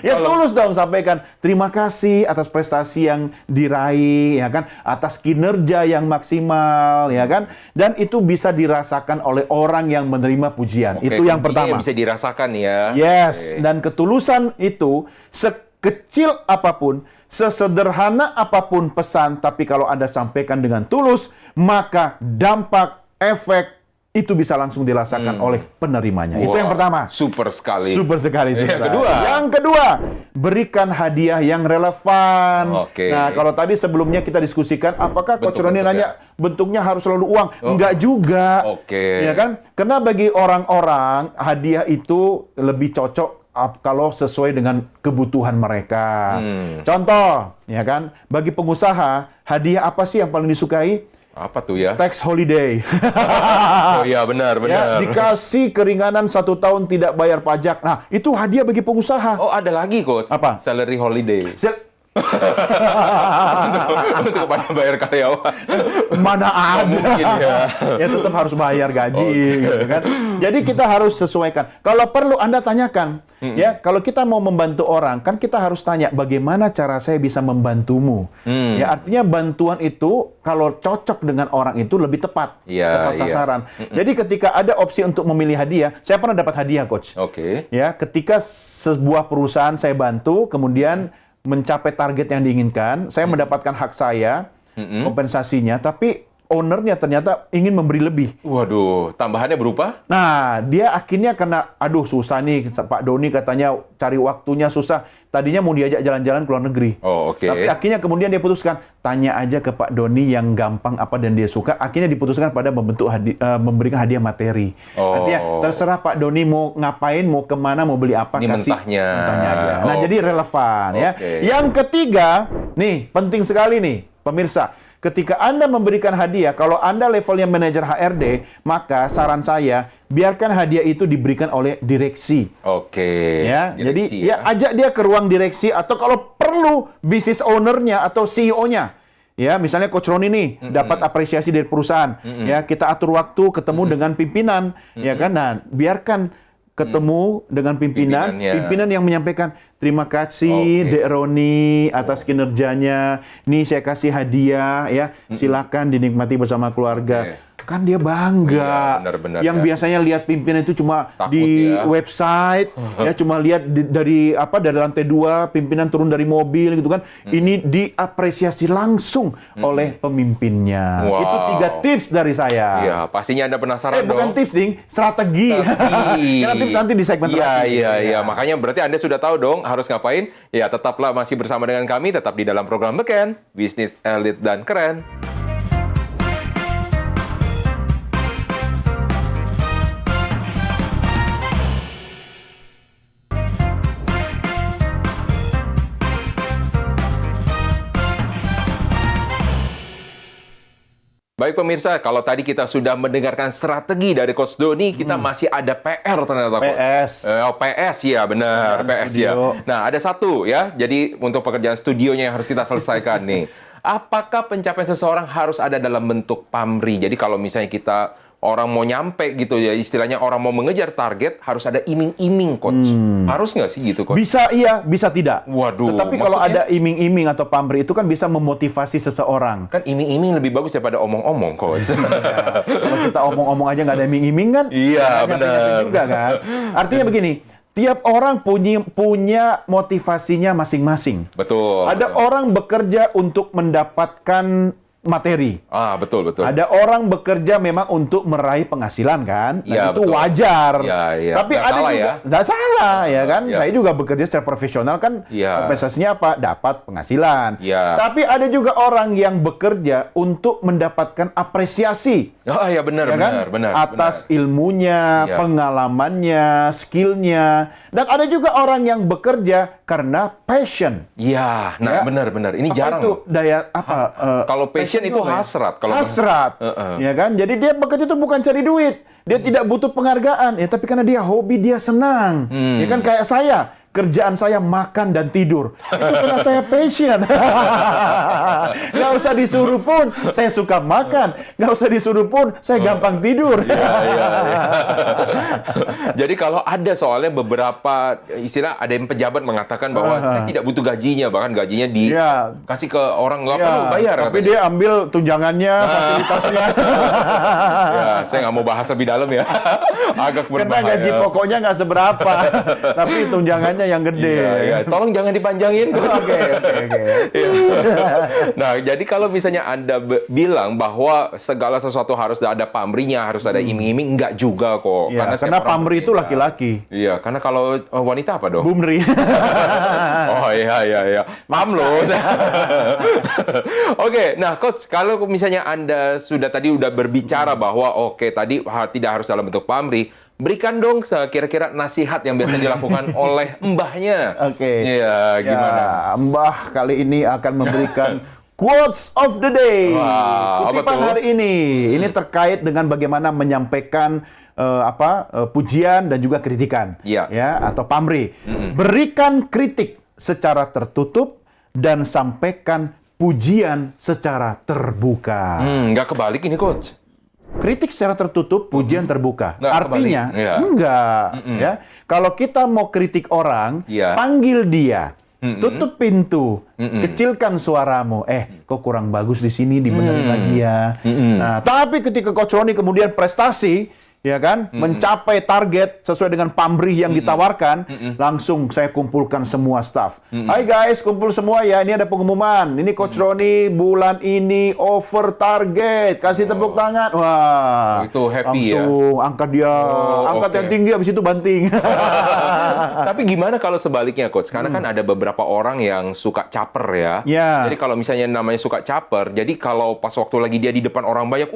Ya tulus dong, sampaikan terima kasih atas prestasi yang diraih, ya kan, atas kinerja yang maksimal, ya kan, dan itu bisa dirasakan oleh orang yang menerima pujian. Oke, Itu yang kuncinya pertama. bisa dirasakan ya. Yes, Oke. dan ketulusan itu sekecil apapun, sesederhana apapun pesan, tapi kalau Anda sampaikan dengan tulus, maka dampak, efek itu bisa langsung dirasakan oleh penerimanya. Itu yang Wah, pertama. super sekali. Super sekali. Yang saudara. kedua? Yang kedua, berikan hadiah yang relevan. Oke. Nah, kalau tadi sebelumnya kita diskusikan, apakah Coach Roni Bentuk-bentuknya. nanya bentuknya harus selalu uang? Enggak juga. Oke. Ya kan? Karena bagi orang-orang, hadiah itu lebih cocok kalau sesuai dengan kebutuhan mereka. Contoh, ya kan? Bagi pengusaha, hadiah apa sih yang paling disukai? Apa tuh ya? Tax holiday. Oh iya, benar, Ya, benar. dikasih keringanan 1 tahun tidak bayar pajak. Nah, itu hadiah bagi pengusaha. Oh, ada lagi, Coach. Apa? Salary holiday. Untuk kepada bayar karyawan. Mana ada. mungkin ya. Ya tetap harus bayar gaji gitu kan. Jadi kita harus sesuaikan. Kalau perlu Anda tanyakan, ya, kalau kita mau membantu orang, kan kita harus tanya bagaimana cara saya bisa membantumu. Ya, artinya bantuan itu kalau cocok dengan orang itu lebih tepat, Iya, tepat iya. sasaran. Jadi ketika ada opsi untuk memilih hadiah, saya pernah dapat hadiah, Coach. Oke. Ya, ketika sebuah perusahaan saya bantu, kemudian mencapai target yang diinginkan, saya mendapatkan hak saya, kompensasinya, tapi ownernya ternyata ingin memberi lebih. Waduh, tambahannya berupa? Nah, dia akhirnya karena, aduh susah nih, Pak Doni katanya cari waktunya susah. Tadinya mau diajak jalan-jalan ke luar negeri. Oh, oke. Tapi akhirnya kemudian dia putuskan, tanya aja ke Pak Doni yang gampang apa dan dia suka. Akhirnya diputuskan pada memberikan hadiah materi. Oh. Artinya, terserah Pak Doni mau ngapain, mau kemana, mau beli apa, Ini kasih mentahnya. aja. Nah, Oh. jadi relevan ya. Oke. Yang ketiga, nih penting sekali nih, pemirsa. Ketika Anda memberikan hadiah, kalau Anda levelnya manajer HRD, maka saran saya, biarkan hadiah itu diberikan oleh direksi. Oke. Ya, Direksi jadi ya ajak dia ke ruang direksi atau kalau perlu business owner-nya atau CEO-nya. Ya, misalnya Coach Roni nih dapat apresiasi dari perusahaan. Ya, kita atur waktu ketemu dengan pimpinan, ya kan? Nah, biarkan ketemu dengan pimpinan, Pimpinannya. pimpinan yang menyampaikan terima kasih Oke. Dek Roni atas kinerjanya. Nih saya kasih hadiah ya. Silakan dinikmati bersama keluarga. Oke. Kan dia bangga. Iya, benar-benar Yang ya. biasanya lihat pimpinan itu cuma Takut di ya. website, ya cuma lihat dari lantai 2 pimpinan turun dari mobil gitu kan. Ini diapresiasi langsung oleh pemimpinnya. Wow. Itu 3 tips dari saya. Iya, pastinya Anda penasaran dong. Bukan tips, Ding, strategi. Karena tips nanti di segmen Iya, terakhir. iya. Makanya berarti Anda sudah tahu dong harus ngapain. Ya, tetaplah masih bersama dengan kami, tetap di dalam program Beken, Bisnis Elit dan Keren. Baik pemirsa, kalau tadi kita sudah mendengarkan strategi dari Coach Doni, kita masih ada PR ternyata, Coach. PS. PS ya, benar. Pekerjaan PS ya. studio. Nah, ada satu ya. Jadi untuk pekerjaan studionya yang harus kita selesaikan nih. Apakah pencapaian seseorang harus ada dalam bentuk pamrih? Jadi kalau misalnya kita orang mau nyampe gitu ya, istilahnya orang mau mengejar target, harus ada iming-iming, Coach. Harus nggak sih gitu, Coach? Bisa iya, bisa tidak. Waduh, Tetapi kalau maksudnya? ada iming-iming atau pamrih itu kan bisa memotivasi seseorang. Kan iming-iming lebih bagus daripada omong-omong, Coach. Ya, kalau kita omong-omong aja nggak ada iming-iming kan? Iya, nggak benar. nyampe-nyampe juga kan? Artinya begini, tiap orang punya motivasinya masing-masing. Betul. Ada betul. orang bekerja untuk mendapatkan materi. Betul. Ada orang bekerja memang untuk meraih penghasilan kan, dan Iya, itu betul. wajar. Iya, iya. Tapi Nggak ada salah juga ya. nggak salah ya kan. Iya. Saya juga bekerja secara profesional kan, Iya. kompensasinya apa? Dapat penghasilan. Iya. Tapi ada juga orang yang bekerja untuk mendapatkan apresiasi. Oh iya benar, Ya kan? benar. Atas ilmunya, Iya. pengalamannya, skillnya, dan ada juga orang yang bekerja karena passion. Iya, nah Ya. benar. Ini Apa jarang. itu daya apa? Kalau passion itu apa ya? hasrat. Kalau Hasrat, ya kan? Jadi dia bekerja itu bukan cari duit, dia tidak butuh penghargaan, ya tapi karena dia hobi, dia senang. Ya kan kayak saya. Kerjaan saya makan dan tidur. Itu karena saya passion. Nggak usah disuruh pun, saya suka makan. Nggak usah disuruh pun, saya gampang tidur. Iya. Jadi kalau ada soalnya beberapa istilah ada yang pejabat mengatakan bahwa saya tidak butuh gajinya, bahkan gajinya Iya. dikasih ke orang nggak Ya, perlu bayar. tapi katanya. dia ambil tunjangannya, fasilitasnya. Ya, saya nggak mau bahas lebih dalam ya. Agak Karena berbahaya. gaji pokoknya nggak seberapa, tapi tunjangannya yang gede. Iya. Tolong jangan dipanjangin. Oke. Nah, jadi kalau misalnya Anda bilang bahwa segala sesuatu harus ada pamrihnya, harus ada iming-iming, enggak juga kok. Ya, setiap karena orang pamrih itu berbeda. laki-laki. Iya, karena kalau wanita apa dong? Bumri. Oh iya. Paham loh. Oke, nah Coach, kalau misalnya Anda tadi udah berbicara bahwa oke, tadi tidak harus dalam bentuk pamrih, berikan dong kira-kira nasihat yang biasa dilakukan oleh mbahnya. Oke. Iya, gimana? Ya, Mbah kali ini akan memberikan quotes of the day. Wah, apa Kutipan tuh? hari ini. Ini terkait dengan bagaimana menyampaikan pujian dan juga kritikan. Iya. Ya, atau pamrih. Berikan kritik secara tertutup dan sampaikan pujian secara terbuka. Nggak kebalik ini, Coach. Kritik secara tertutup, pujian terbuka. Nggak Artinya, kebalik. Iya. enggak. Ya. Kalau kita mau kritik orang, Iya. panggil dia. Tutup pintu, kecilkan suaramu. Kok kurang bagus di sini, dibenerin lagi ya. Nah, tapi ketika Coach Roni kemudian prestasi, ya kan, mencapai target sesuai dengan pamrih yang ditawarkan, langsung saya kumpulkan semua staff. Hai guys, kumpul semua ya. Ini ada pengumuman. Ini Coach Roni bulan ini over target. Kasih tepuk tangan. Wah, Itu happy ya? langsung angkat dia, angkat oke. yang tinggi, habis itu banting. Tapi gimana kalau sebaliknya, Coach? Karena kan ada beberapa orang yang suka caper ya. Ya. Jadi kalau misalnya namanya suka caper, jadi kalau pas waktu lagi dia di depan orang banyak,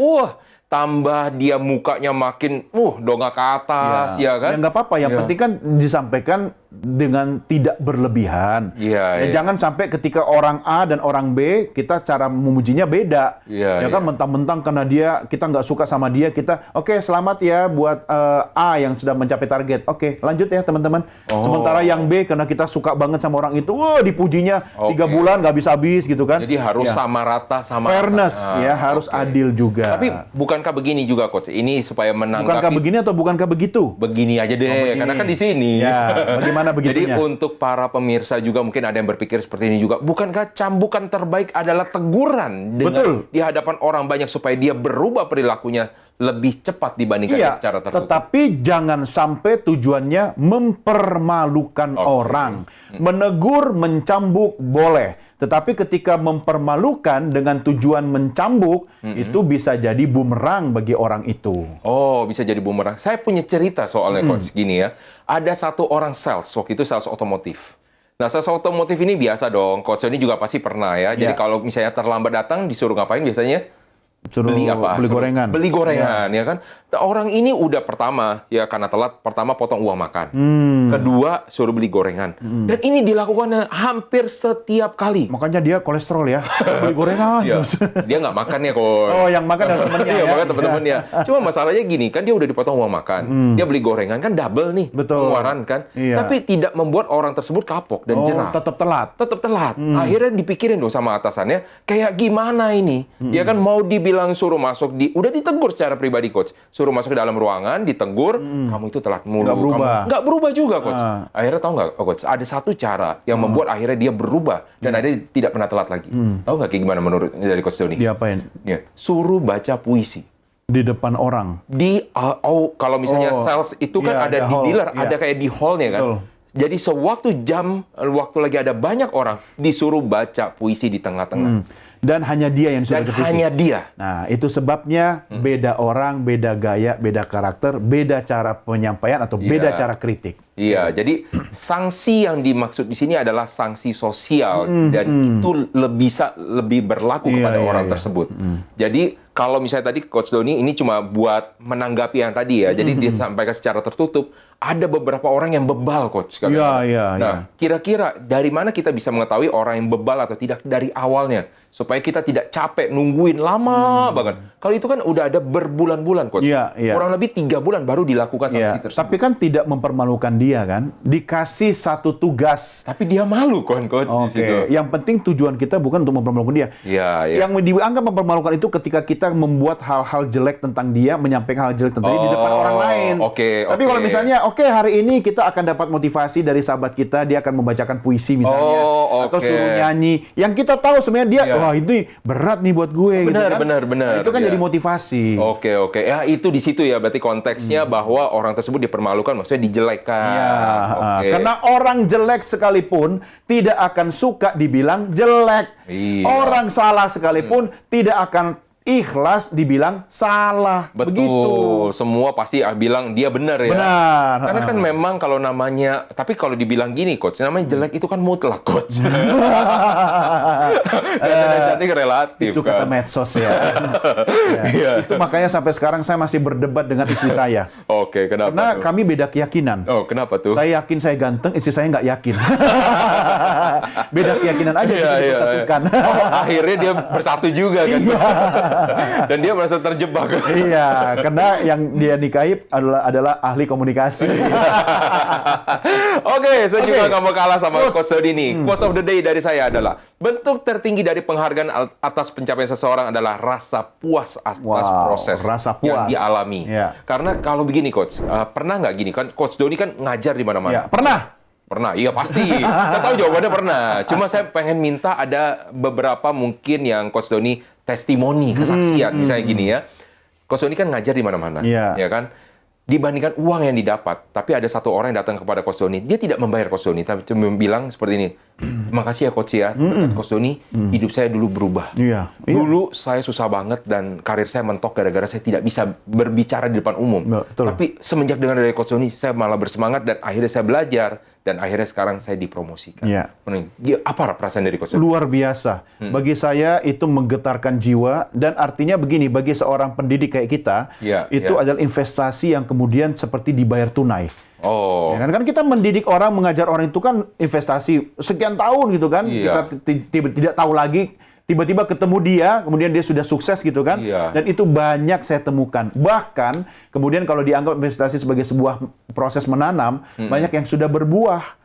tambah dia mukanya makin, dongak ke atas, ya kan? Ya nggak apa-apa, yang Ya. penting kan disampaikan dengan tidak berlebihan. Iya, iya. Jangan sampai ketika orang A dan orang B, kita cara memujinya beda. Iya, Ya kan, iya. mentang-mentang karena kita nggak suka sama dia, kita, oke, selamat ya buat A yang sudah mencapai target. Oke, lanjut ya teman-teman. Oh. Sementara yang B, karena kita suka banget sama orang itu, dipujinya 3 Oke. bulan nggak habis-habis gitu kan. Jadi harus Ya. sama rata, sama Fairness, rata. ya, harus oke. adil juga. Tapi bukankah begini juga, Coach? Ini supaya bukankah menanggapi begini atau bukankah begitu? begini aja deh, begini. karena kan di sini. Ya, bagaimana Jadi begitunya? untuk para pemirsa juga mungkin ada yang berpikir seperti ini juga. Bukankah cambukan terbaik adalah teguran Betul. di hadapan orang banyak supaya dia berubah perilakunya lebih cepat dibandingkan Iya, secara tertutup. tetapi jangan sampai tujuannya mempermalukan Oke. orang. Menegur, mencambuk boleh. Tetapi ketika mempermalukan dengan tujuan mencambuk, itu bisa jadi bumerang bagi orang itu. Oh, bisa jadi bumerang. Saya punya cerita soalnya, Coach, gini ya. Ada satu orang sales, waktu itu sales otomotif. Nah, sales otomotif ini biasa dong, Coach ini juga pasti pernah ya. Jadi Ya. kalau misalnya terlambat datang, disuruh ngapain biasanya? Suruh beli apa? beli gorengan. Beli gorengan, ya kan? Orang ini udah pertama, ya karena telat, pertama potong uang makan. Kedua, suruh beli gorengan. Dan ini dilakukannya hampir setiap kali. Makanya dia kolesterol ya. Beli gorengan Ya, terus. dia nggak makan ya kok. Oh, yang makan adalah temennya Iya, ya. makan teman-temannya. Cuma masalahnya gini, kan dia udah dipotong uang makan. Dia beli gorengan, kan double nih Betul. pengeluaran kan. Iya. Tapi tidak membuat orang tersebut kapok dan jerah. Tetap telat. Tetap telat. Akhirnya dipikirin dong sama atasannya, kayak gimana ini? Ya kan mau dibilang suruh masuk udah ditegur secara pribadi coach. Suruh masuk ke dalam ruangan, ditegur, kamu itu telat mulu. Nggak berubah. Nggak berubah juga coach. Akhirnya tahu nggak coach, ada satu cara yang membuat akhirnya dia berubah dan akhirnya tidak pernah telat lagi. Tahu nggak kayak gimana menurut dari coach Doni? Diapain? Ya, suruh baca puisi. Di depan orang. Kalau misalnya sales itu kan iya, ada ada di hall, dealer, iya. ada kayak di hallnya kan. Betul. Jadi sewaktu waktu lagi ada banyak orang, disuruh baca puisi di tengah-tengah. Dan hanya dia yang Dan sudah puisi. hanya dia. Nah, itu sebabnya beda orang, beda gaya, beda karakter, beda cara penyampaian atau beda Iya. cara kritik. Iya, jadi sanksi yang dimaksud di sini adalah sanksi sosial dan itu bisa lebih berlaku Iya, kepada iya, orang iya. tersebut. Jadi kalau misalnya tadi Coach Doni ini cuma buat menanggapi yang tadi ya, jadi disampaikan secara tertutup. Ada beberapa orang yang bebal, Coach. Iya, iya, Nah, kira-kira dari mana kita bisa mengetahui orang yang bebal atau tidak dari awalnya? Supaya kita tidak capek nungguin lama banget. Kalau itu kan udah ada berbulan-bulan, Coach. Iya, iya. Kurang lebih 3 bulan baru dilakukan sanksi Ya, tersebut. tapi kan tidak mempermalukan dia kan. Dikasih satu tugas. Tapi dia malu kan, Coach, di Oke, situ. yang penting tujuan kita bukan untuk mempermalukan dia. Iya, iya. Yang dianggap mempermalukan itu ketika kita membuat hal-hal jelek tentang dia, menyampaikan hal jelek tentang dia di depan orang lain. Oke, Tapi oke. kalau misalnya, oke hari ini kita akan dapat motivasi dari sahabat kita, dia akan membacakan puisi misalnya, Oh, atau oke. suruh nyanyi. Yang kita tahu sebenarnya dia, Iya. wah ini berat nih buat gue. gitu Benar, kan. benar, benar. Nah, itu kan Iya. jadi motivasi. Oke, oke. Ya, itu di situ ya. Berarti konteksnya bahwa orang tersebut dipermalukan, maksudnya dijelekan. Iya, Oke. karena orang jelek sekalipun tidak akan suka dibilang jelek. Iya. Orang salah sekalipun tidak akan ikhlas dibilang salah. Betul. Begitu. Semua pasti bilang dia benar ya. Benar. Karena kan memang kalau namanya, tapi kalau dibilang gini, Coach, namanya jelek itu kan mutlak, Coach. Dan cantik relatif Itu kata kan. medsos ya. Ya. Iya. Itu makanya sampai sekarang saya masih berdebat dengan istri saya. Oke, kenapa Karena tuh? kami beda keyakinan. Oh, kenapa tuh? Saya yakin saya ganteng, istri saya nggak yakin. Beda keyakinan aja Iya, bisa iya, dipersatukan. iya. Oh, akhirnya dia bersatu juga kan. Iya. Dan dia merasa terjebak. Iya, karena yang dia nikahi adalah ahli komunikasi. Oke, saya juga Oke. nggak mau kalah sama Quotes. Coach Dodi ini. Quotes of the day dari saya adalah, bentuk tertinggi dari penghargaan atas pencapaian seseorang adalah rasa puas atas Wow, proses rasa yang puas. dialami. Iya. Karena kalau begini, Coach, pernah nggak gini kan? Coach Dodi kan ngajar di Ya, mana-mana. pernah. Pernah, iya pasti. Saya tahu jawabannya pernah. Cuma saya pengen minta ada beberapa mungkin yang Coach Doni testimoni, kesaksian. Misalnya gini ya, Coach Doni kan ngajar di mana-mana, Iya. ya kan? Dibandingkan uang yang didapat, tapi ada satu orang yang datang kepada Coach Doni, dia tidak membayar Coach Doni, tapi cuma bilang seperti ini, terima kasih ya Coach ya, berkat Coach Doni, hidup saya dulu berubah. Iya. Iya. Dulu saya susah banget dan karir saya mentok gara-gara saya tidak bisa berbicara di depan umum. Betul. Tapi semenjak dengar dari Coach Doni, saya malah bersemangat dan akhirnya saya belajar dan akhirnya sekarang saya dipromosikan. Iya. Apa perasaan dari Coach Doni? Luar biasa. Bagi saya itu menggetarkan jiwa dan artinya begini, bagi seorang pendidik kayak kita, Iya, itu iya. adalah investasi yang kemudian seperti dibayar tunai. Oh, Ya kan kita mendidik orang, mengajar orang itu kan investasi sekian tahun gitu kan. Iya. Kita tidak tahu lagi, tiba-tiba ketemu dia, kemudian dia sudah sukses gitu kan. Iya. Dan itu banyak saya temukan. Bahkan kemudian kalau dianggap investasi sebagai sebuah proses menanam, banyak yang sudah berbuah.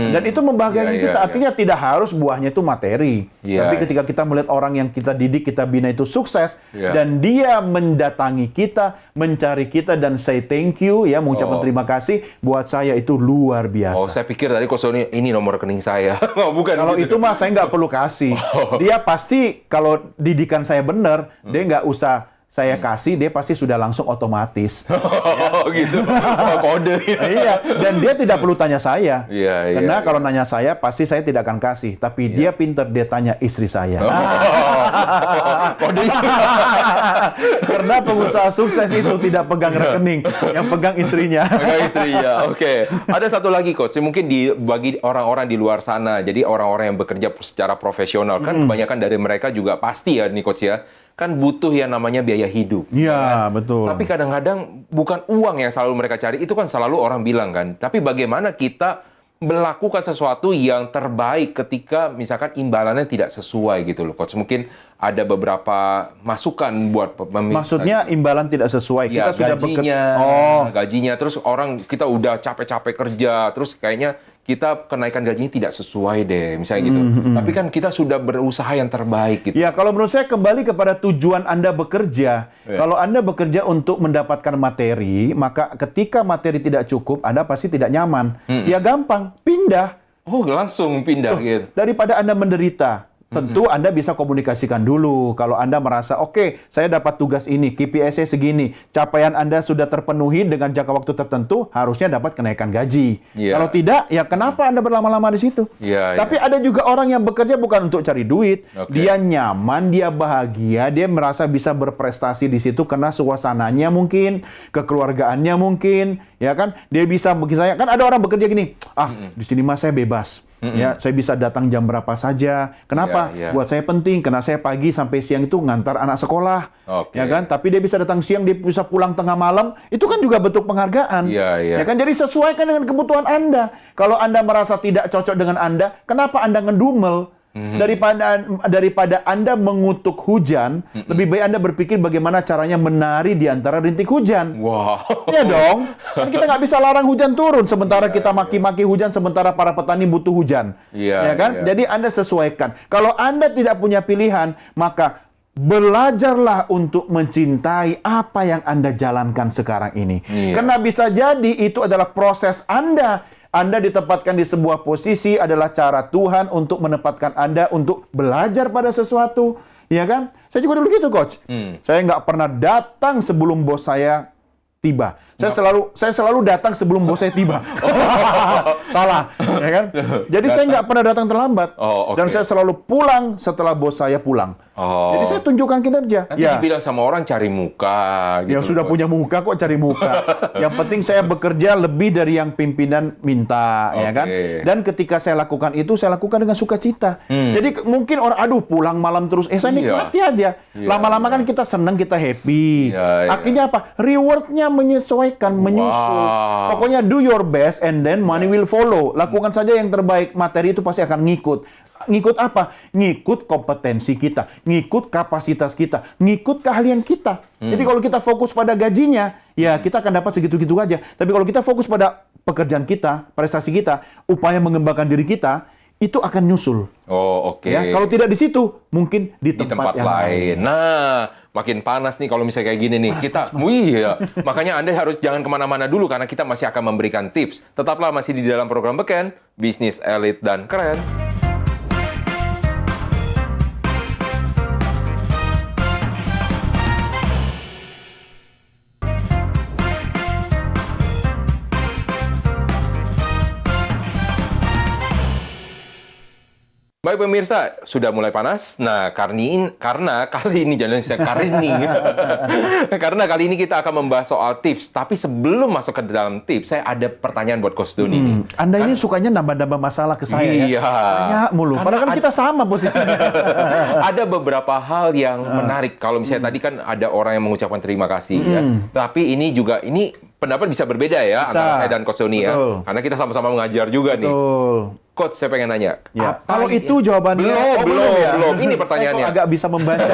Dan itu membahagiakan Iya, kita. iya, Artinya tidak harus buahnya itu materi. Iya. Tapi ketika kita melihat orang yang kita didik, kita bina itu sukses, Iya. dan dia mendatangi kita, mencari kita, dan say thank you, ya, mengucapkan Oh. terima kasih, buat saya itu luar biasa. oh, saya pikir tadi Coach Doni ini nomor rekening saya. Oh, bukan. Kalau gitu. itu mah saya nggak perlu kasih. Dia pasti kalau didikan saya benar, dia nggak usah saya kasih, dia pasti sudah langsung otomatis. Oh, gitu. Oh, kode. Iya, dan dia tidak perlu tanya saya. Iya, iya, Karena iya. kalau nanya saya, pasti saya tidak akan kasih. Tapi dia pinter, dia tanya istri saya. Oh, Kodenya. Karena pengusaha sukses itu tidak pegang rekening, yang pegang istrinya. Pegang istrinya. Oke. Ada satu lagi coach, mungkin bagi orang-orang di luar sana. Jadi orang-orang yang bekerja secara profesional kan kebanyakan dari mereka juga pasti ya nih coach ya. Kan butuh yang namanya biaya hidup. Iya, betul. Tapi kadang-kadang bukan uang yang selalu mereka cari, itu kan selalu orang bilang kan. Tapi bagaimana kita melakukan sesuatu yang terbaik ketika misalkan imbalannya tidak sesuai gitu loh coach. Mungkin ada beberapa masukan buat pemirsa. Maksudnya imbalan tidak sesuai. Ya, Kita sudah gajinya, gajinya. Terus orang kita udah capek-capek kerja, terus kayaknya kita kenaikan gajinya tidak sesuai deh, misalnya gitu. Tapi kan kita sudah berusaha yang terbaik gitu. Ya, kalau menurut saya kembali kepada tujuan Anda bekerja. Ya. Kalau Anda bekerja untuk mendapatkan materi, maka ketika materi tidak cukup, Anda pasti tidak nyaman. Ya gampang, pindah. Oh, langsung pindah gitu. Daripada Anda menderita. Tentu Anda bisa komunikasikan dulu. Kalau Anda merasa, oke, saya dapat tugas ini, KPI-nya segini, capaian Anda sudah terpenuhi dengan jangka waktu tertentu, harusnya dapat kenaikan gaji. Iya. Kalau tidak, ya kenapa Anda berlama-lama di situ? Iya, Tapi ada juga orang yang bekerja bukan untuk cari duit. Oke. Dia nyaman, dia bahagia, dia merasa bisa berprestasi di situ karena suasananya mungkin, kekeluargaannya mungkin, ya kan? Dia bisa, misalnya, kan ada orang bekerja gini, di sini mah saya bebas. Ya, saya bisa datang jam berapa saja. Kenapa? Iya, iya. Buat saya penting karena saya pagi sampai siang itu ngantar anak sekolah. Oke. Ya kan? Tapi dia bisa datang siang, dia bisa pulang tengah malam. Itu kan juga bentuk penghargaan. Iya, iya. Ya kan? Jadi sesuaikan dengan kebutuhan Anda. Kalau Anda merasa tidak cocok dengan Anda, kenapa Anda ngedumel? Daripada Anda mengutuk hujan, lebih baik Anda berpikir bagaimana caranya menari di antara rintik hujan. Wow. Ya dong, kan kita nggak bisa larang hujan turun, sementara kita maki-maki hujan, sementara para petani butuh hujan. Iya, Ya kan? iya. Jadi Anda sesuaikan. Kalau Anda tidak punya pilihan, maka belajarlah untuk mencintai apa yang Anda jalankan sekarang ini. Iya. Karena bisa jadi itu adalah proses Anda. Anda ditempatkan di sebuah posisi adalah cara Tuhan untuk menempatkan Anda untuk belajar pada sesuatu. Ya kan? Saya juga dulu gitu, Coach. Saya nggak pernah datang sebelum bos saya tiba. Saya selalu datang sebelum bos saya tiba. Salah, ya kan? Jadi saya nggak pernah datang terlambat. Oh, oke. Dan saya selalu pulang setelah bos saya pulang. Oh. Jadi saya tunjukkan kinerja. Nanti dibilang sama orang cari muka gitu. Yang sudah Coach. punya muka kok cari muka. Yang penting saya bekerja lebih dari yang pimpinan minta, ya kan? Oke. Dan ketika saya lakukan itu, saya lakukan dengan sukacita. Jadi mungkin orang, aduh pulang malam terus. Saya Iya. nikmati aja. Iya, Lama-lama kan kita senang, kita happy. Iya, iya. Akhirnya apa? Rewardnya menyesuaikan, menyusul. Wow. Pokoknya do your best and then money will follow. Lakukan saja yang terbaik. Materi itu pasti akan ngikut. Ngikut apa? Ngikut kompetensi kita, ngikut kapasitas kita, ngikut keahlian kita. Jadi kalau kita fokus pada gajinya, ya kita akan dapat segitu-gitu aja. Tapi kalau kita fokus pada pekerjaan kita, prestasi kita, upaya mengembangkan diri kita, itu akan nyusul. Oh, oke. Ya, kalau tidak di situ, mungkin di Di tempat, tempat yang lain. Nah, makin panas nih kalau misalnya kayak gini nih. Iya. Makanya Anda harus jangan kemana-mana dulu karena kita masih akan memberikan tips. Tetaplah masih di dalam program Beken, Bisnis Elit dan Keren. Baik pemirsa, sudah mulai panas. Nah, karena kali ini jangan saya Karini. Karena kali ini kita akan membahas soal tips. Tapi sebelum masuk ke dalam tips, saya ada pertanyaan buat Coach Doni nih. Anda ini sukanya nambah-nambah masalah ke saya Iya. ya? Tanya mulu. Karena Padahal kan kita sama posisinya. Ada beberapa hal yang menarik. Kalau misalnya tadi kan ada orang yang mengucapkan terima kasih ya. Tapi ini pendapat bisa berbeda ya Bisa. antara saya dan Coach Doni ya. Betul. Karena kita sama-sama mengajar juga nih. Betul. Coach, saya pengen nanya. Ya. apa Kalau ini- itu jawabannya belum. Ini Saya pertanyaannya. kok agak bisa membaca.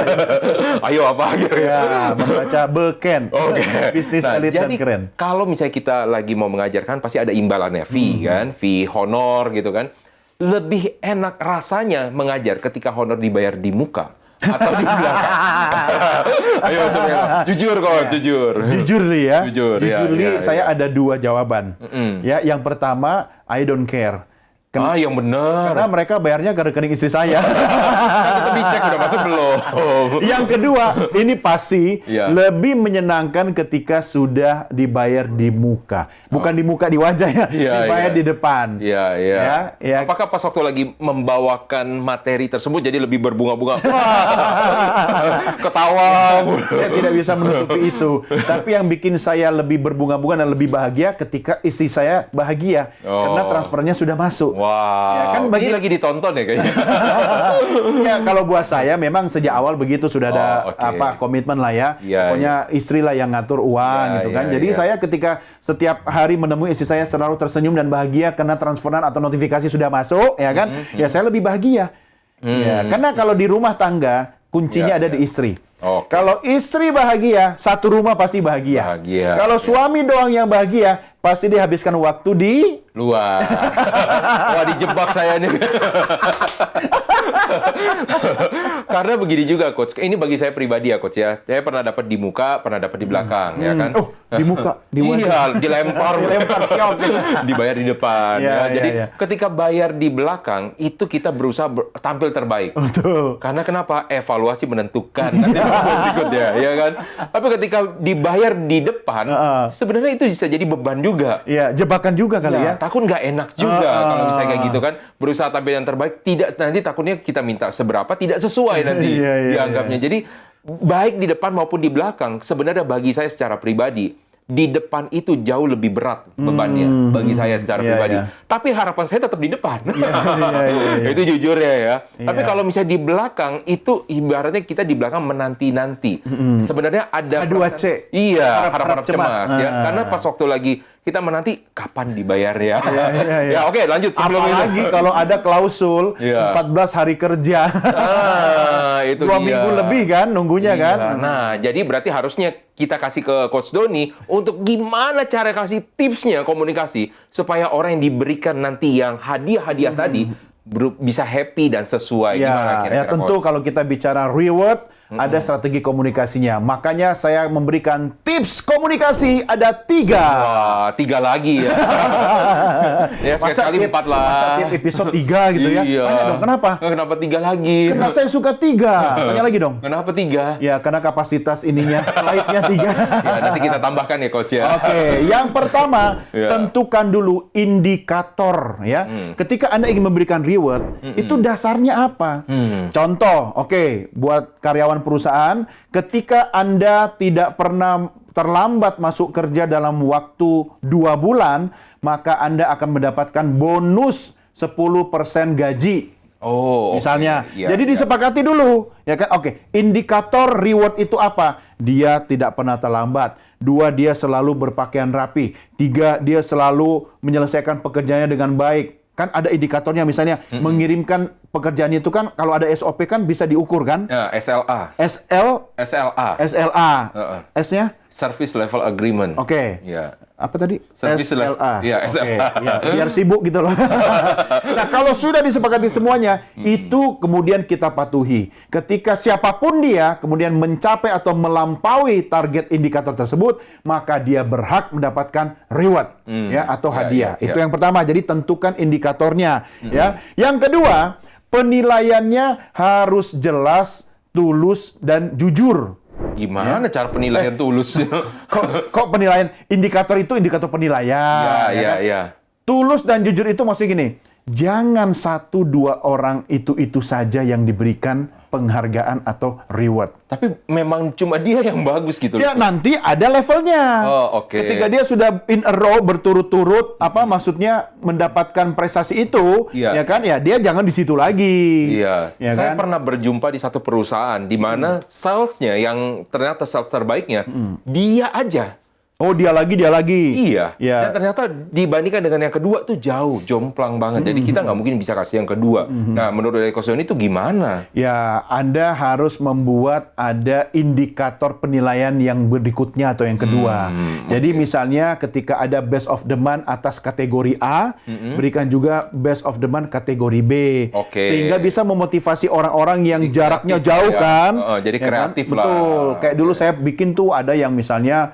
Ayo apa gitu Ya, membaca Beken. Oke. Bisnis Nah, elit dan jadi keren. kalau misalnya kita lagi mau mengajarkan pasti ada imbalannya, fee kan, fee honor gitu kan. Lebih enak rasanya mengajar ketika honor dibayar di muka atau di belakang. Ayo semuanya. Jujur kok, jujur. Jujur nih ya. Jujur, ya, nih, ya, saya ya. ada dua jawaban. Ya, yang pertama I don't care. Yang benar. Karena mereka bayarnya ke rekening istri saya. Kan tetap dicek udah masuk belum. Yang kedua, ini pasti Iya. lebih menyenangkan ketika sudah dibayar di muka. Bukan di muka, di wajah ya. Iya, dibayar iya. di depan. Iya, iya. Ya. Apakah pas waktu lagi membawakan materi tersebut jadi lebih berbunga-bunga? Wah, ketawa. Saya tidak bisa menutupi itu. Tapi yang bikin saya lebih berbunga-bunga dan lebih bahagia ketika istri saya bahagia. Karena transfernya sudah masuk. Wow, Ya, kan ini lagi ditonton ya kayaknya. Ya, kalau buat saya memang sejak awal begitu sudah ada oke. komitmen lah ya. Iya, Pokoknya istri lah yang ngatur uang Iya, gitu kan. iya, Jadi iya. saya ketika setiap hari menemui istri saya selalu tersenyum dan bahagia karena transferan atau notifikasi sudah masuk, ya kan? Ya saya lebih bahagia. Ya, karena kalau di rumah tangga kuncinya Iya, ada di istri. Oke. Kalau istri bahagia, satu rumah pasti bahagia. Bahagia, Kalau suami doang yang bahagia, pasti dia habiskan waktu di Luar. Wah, dijebak saya nih. Karena begini juga, Coach. Ini bagi saya pribadi ya, Coach ya. Saya pernah dapat di muka, pernah dapat di belakang, ya kan? Oh, di muka, di wajah. Iya, dilempar. Dilempar, kiok. Dibayar di depan. Iya, ya. Jadi, iya. ketika bayar di belakang, itu kita berusaha tampil terbaik. Betul. Karena kenapa? Evaluasi menentukan nanti berikutnya, ya kan? Tapi ketika dibayar di depan, sebenarnya itu bisa jadi beban juga. Iya, jebakan juga kali ya. Takut nggak enak juga kalau misalnya kayak gitu kan. Berusaha tampil yang terbaik, tidak nanti takutnya kita minta seberapa, tidak sesuai nanti Iya, iya, dianggapnya. Jadi, baik di depan maupun di belakang, sebenarnya bagi saya secara pribadi, di depan itu jauh lebih berat bebannya bagi saya secara Iya, pribadi. iya. Tapi harapan saya tetap di depan. iya. Itu jujur ya. Iya. Tapi kalau misalnya di belakang, itu ibaratnya kita di belakang menanti-nanti. Sebenarnya ada H2C. Iya, Harap-harap harap-harap cemas. Ya. cemas. Karena pas waktu lagi kita menanti, kapan dibayar ya? iya. Ya oke, lanjut. Sebelum Apalagi itu. kalau ada klausul Iya. 14 hari kerja. Itu 2 dia. minggu lebih kan nunggunya Iya. kan. Nah, jadi berarti harusnya kita kasih ke Coach Doni untuk gimana cara kasih tipsnya komunikasi supaya orang yang diberikan nanti yang hadiah-hadiah tadi bisa happy dan sesuai. Gimana Ya, kira-kira, tentu Coach? kalau kita bicara reward, ada strategi komunikasinya. Makanya saya memberikan tips komunikasi ada 3. Wah, 3 lagi ya. Ya, sekali 4 lah. Masa tiap episode 3 gitu ya? Iya. Tanya dong, kenapa? Kenapa 3 lagi? Karena saya suka 3. Tanya lagi dong. Kenapa 3? Ya, karena kapasitas ininya, slide-nya 3. Ya, nanti kita tambahkan ya, Coach ya. Oke, yang pertama, Ya. tentukan dulu indikator ya. Ketika Anda ingin memberikan reward, itu dasarnya apa? Contoh, oke, buat karyawan perusahaan, ketika Anda tidak pernah terlambat masuk kerja dalam waktu 2 bulan, maka Anda akan mendapatkan bonus 10% gaji. Oh, oke. Misalnya, Iya, jadi iya. disepakati dulu, ya kan? Oke, indikator reward itu apa? Dia tidak pernah terlambat. 2, dia selalu berpakaian rapi. 3, dia selalu menyelesaikan pekerjaannya dengan baik. Kan ada indikatornya, misalnya mengirimkan pekerjaan itu kan kalau ada SOP kan bisa diukur kan? Ya, SLA. SLA. Heeh. S-nya? Service Level Agreement. Oke. Ya. Apa tadi? Service level. SLA. Iya, Oke, SLA. ya, biar sibuk gitu loh. Nah, kalau sudah disepakati semuanya, itu kemudian kita patuhi. Ketika siapapun dia kemudian mencapai atau melampaui target indikator tersebut, maka dia berhak mendapatkan reward ya atau hadiah. ya. Itu yang pertama. Jadi tentukan indikatornya ya. Yang kedua, penilaiannya harus jelas, tulus dan jujur. Gimana cara penilaian tulus? Kok penilaian indikator itu indikator penilaian? Ya, kan? ya. Tulus dan jujur itu maksudnya gini, jangan 1-2 orang itu saja yang diberikan penghargaan atau reward. Tapi memang cuma dia yang bagus gitu loh. Ya nanti ada levelnya. Oh, oke. Ketika dia sudah in a row berturut-turut, apa maksudnya mendapatkan prestasi itu, Iya. ya kan? Ya dia jangan di situ lagi. Iya, Ya saya kan? pernah berjumpa di satu perusahaan di mana salesnya yang ternyata sales terbaiknya dia aja. Oh dia lagi. Iya. Ya. Dan ternyata dibandingkan dengan yang kedua tuh jauh, jomplang banget. Jadi kita nggak mungkin bisa kasih yang kedua. Nah, menurut Coach Doni itu gimana? Ya, Anda harus membuat ada indikator penilaian yang berikutnya atau yang kedua. Jadi misalnya ketika ada best of the month atas kategori A, berikan juga best of the month kategori B. Oke. Sehingga bisa memotivasi orang-orang yang Jadi jaraknya kreatif jauh ya. kan. Jadi Ya kan? kreatif lah. Betul. Kayak dulu saya bikin tuh ada yang misalnya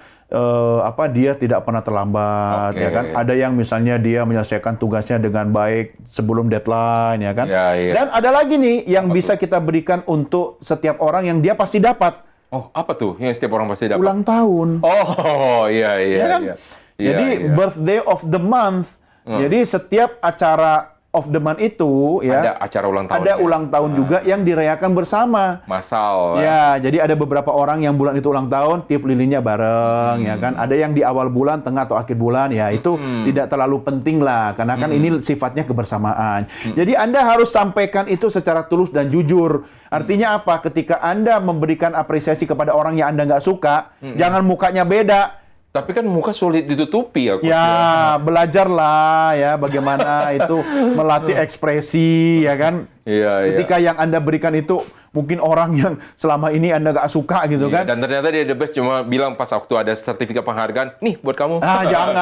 dia tidak pernah terlambat, Oke. ya kan? Ada yang misalnya dia menyelesaikan tugasnya dengan baik sebelum deadline, ya kan? Ya, iya. Dan ada lagi nih yang bisa kita berikan untuk setiap orang yang dia pasti dapat Oh, apa tuh yang setiap orang pasti dapat? ulang tahun. Oh, iya, iya, Ya kan? iya. Jadi Iya, iya. birthday of the month. Jadi setiap acara of the month itu ada ya acara ulang tahun. ada ulang tahun juga yang dirayakan bersama. Masal. Ya, jadi ada beberapa orang yang bulan itu ulang tahun, tiup lilinnya bareng, ya kan? Ada yang di awal bulan, tengah atau akhir bulan, ya itu tidak terlalu penting lah, karena kan ini sifatnya kebersamaan. Jadi Anda harus sampaikan itu secara tulus dan jujur. Artinya apa? Ketika Anda memberikan apresiasi kepada orang yang Anda nggak suka, jangan mukanya beda. Tapi kan muka sulit ditutupi ya, Coach. Ya, belajarlah ya bagaimana itu melatih ekspresi, ya kan? Iya, iya. Ketika yang Anda berikan itu mungkin orang yang selama ini Anda nggak suka gitu Iya, kan? dan ternyata dia the best cuma bilang pas waktu ada sertifikat penghargaan, nih buat kamu. Jangan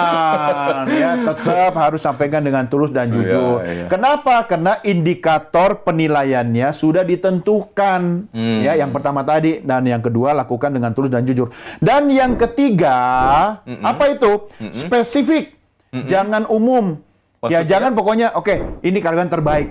ya, tetap harus sampaikan dengan tulus dan jujur. iya. Kenapa? Karena indikator penilaiannya sudah ditentukan. Ya, yang pertama tadi dan yang kedua lakukan dengan tulus dan jujur. Dan yang ketiga, apa itu? Spesifik. Jangan umum. Ya, Maksudnya? jangan pokoknya oke, ini karyawan terbaik.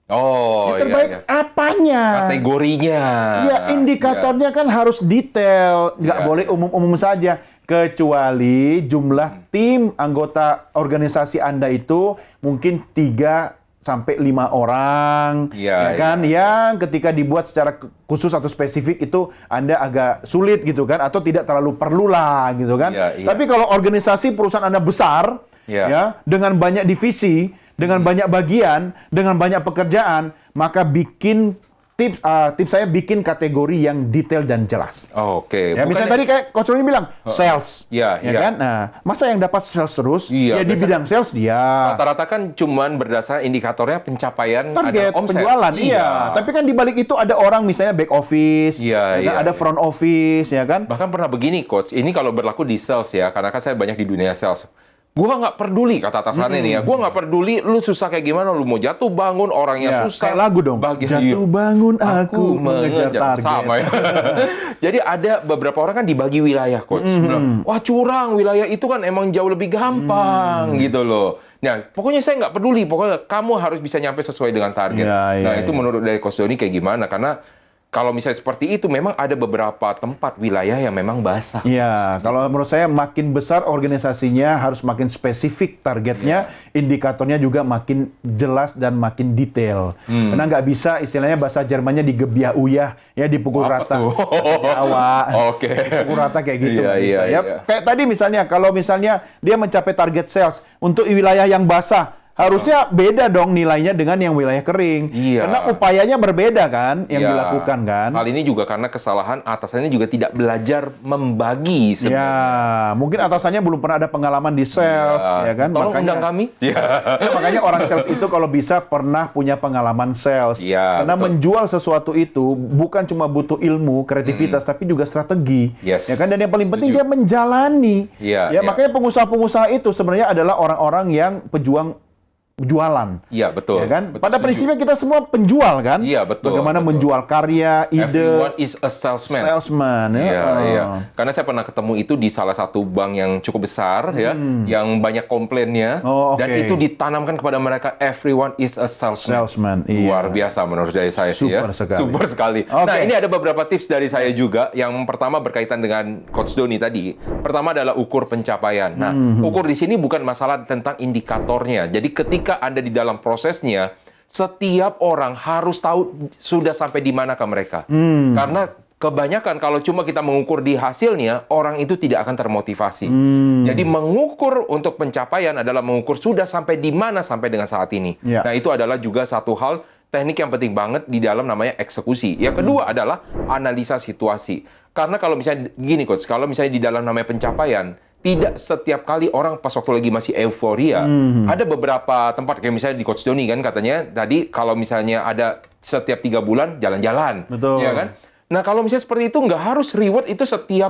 Oh, Ya, terbaik iya, iya. apanya? Kategorinya. Ya, indikatornya kan harus detail, nggak Iya. boleh umum-umum saja. Kecuali jumlah tim anggota organisasi Anda itu mungkin 3 sampai 5 orang, Iya, ya kan? Yang ketika dibuat secara khusus atau spesifik itu Anda agak sulit gitu kan, atau tidak terlalu perlu lah gitu kan. Iya, iya. Tapi kalau organisasi perusahaan Anda besar, Iya. ya dengan banyak divisi, dengan banyak bagian, dengan banyak pekerjaan, maka bikin tips saya bikin kategori yang detail dan jelas. Oh, oke. Ya, misalnya tadi kayak Coach Roni bilang sales, Iya, ya iya. kan? Nah, masa yang dapat sales terus? Iya, Ya di biasa- bidang sales dia Rata-rata kan cuman berdasar indikatornya pencapaian target ada omset. penjualan, iya. Tapi kan di balik itu ada orang misalnya back office, Iya, ya kan? iya, Ada iya. front office, ya kan? Bahkan pernah begini, Coach. Ini kalau berlaku di sales ya, karena kan saya banyak di dunia sales. Gua nggak peduli, kata atasannya nih ya. Gua nggak peduli lu susah kayak gimana, lu mau jatuh bangun, orangnya Ya, susah. kayak lagu dong. Jatuh bangun aku mengejar target. Sama ya. Jadi ada beberapa orang kan dibagi wilayah, Coach. Bilang, wah curang, wilayah itu kan emang jauh lebih gampang gitu loh. Nah, pokoknya saya nggak peduli. Pokoknya kamu harus bisa nyampe sesuai dengan target. Ya, ya, nah, itu ya. menurut dari Coach Doni kayak gimana? Karena kalau misalnya seperti itu, memang ada beberapa tempat wilayah yang memang basah. Iya, kalau menurut saya makin besar organisasinya harus makin spesifik targetnya, indikatornya juga makin jelas dan makin detail. Karena nggak bisa istilahnya bahasa Jermannya digebiah uyah, ya dipukul Apa rata. tuh? Bahasa Jawa. Oke. Dipukul rata kayak gitu. Iya, nggak bisa. iya, Ya, iya. kayak tadi misalnya, kalau misalnya dia mencapai target sales untuk wilayah yang basah, harusnya beda dong nilainya dengan yang wilayah kering. Iya. Karena upayanya berbeda kan yang Ya, dilakukan kan. Hal ini juga karena kesalahan atasannya juga tidak belajar membagi sebenarnya. Ya, mungkin atasannya belum pernah ada pengalaman di sales, ya kan? Tolong undang kami. Ya. Ya, makanya orang sales itu kalau bisa pernah punya pengalaman sales. Iya, Karena betul. menjual sesuatu itu bukan cuma butuh ilmu, kreativitas, tapi juga strategi. Yes. Ya kan? Dan yang paling penting Setuju. dia menjalani. Iya, iya. Ya, makanya pengusaha-pengusaha itu sebenarnya adalah orang-orang yang pejuang jualan. Iya, betul. Ya kan? Betul, Pada setuju. prinsipnya kita semua penjual kan? Iya, betul, Bagaimana betul. menjual karya, ide, Everyone is a salesman. salesman. Ya. Iya, Oh. iya. Karena saya pernah ketemu itu di salah satu bank yang cukup besar ya, yang banyak komplainnya, Oh, dan oke. itu ditanamkan kepada mereka everyone is a salesman. Salesman, iya. Luar biasa menurut dari saya sih ya. Super sekali. Super sekali. Oke. Nah, ini ada beberapa tips dari saya juga. Yang pertama berkaitan dengan Coach Doni tadi. Pertama adalah ukur pencapaian. Nah, ukur di sini bukan masalah tentang indikatornya. Jadi ketika Anda di dalam prosesnya, setiap orang harus tahu sudah sampai di mana ke mereka. Karena kebanyakan kalau cuma kita mengukur di hasilnya, orang itu tidak akan termotivasi. Jadi mengukur untuk pencapaian adalah mengukur sudah sampai di mana sampai dengan saat ini. Ya. Nah, itu adalah juga satu hal teknik yang penting banget di dalam namanya eksekusi. Yang kedua adalah analisa situasi. Karena kalau misalnya gini, Coach, kalau misalnya di dalam namanya pencapaian, tidak setiap kali orang pas waktu lagi masih euforia. Ada beberapa tempat, kayak misalnya di Coach Doni kan katanya tadi kalau misalnya ada setiap 3 bulan jalan-jalan. Betul. Ya kan? Nah, kalau misalnya seperti itu nggak harus reward itu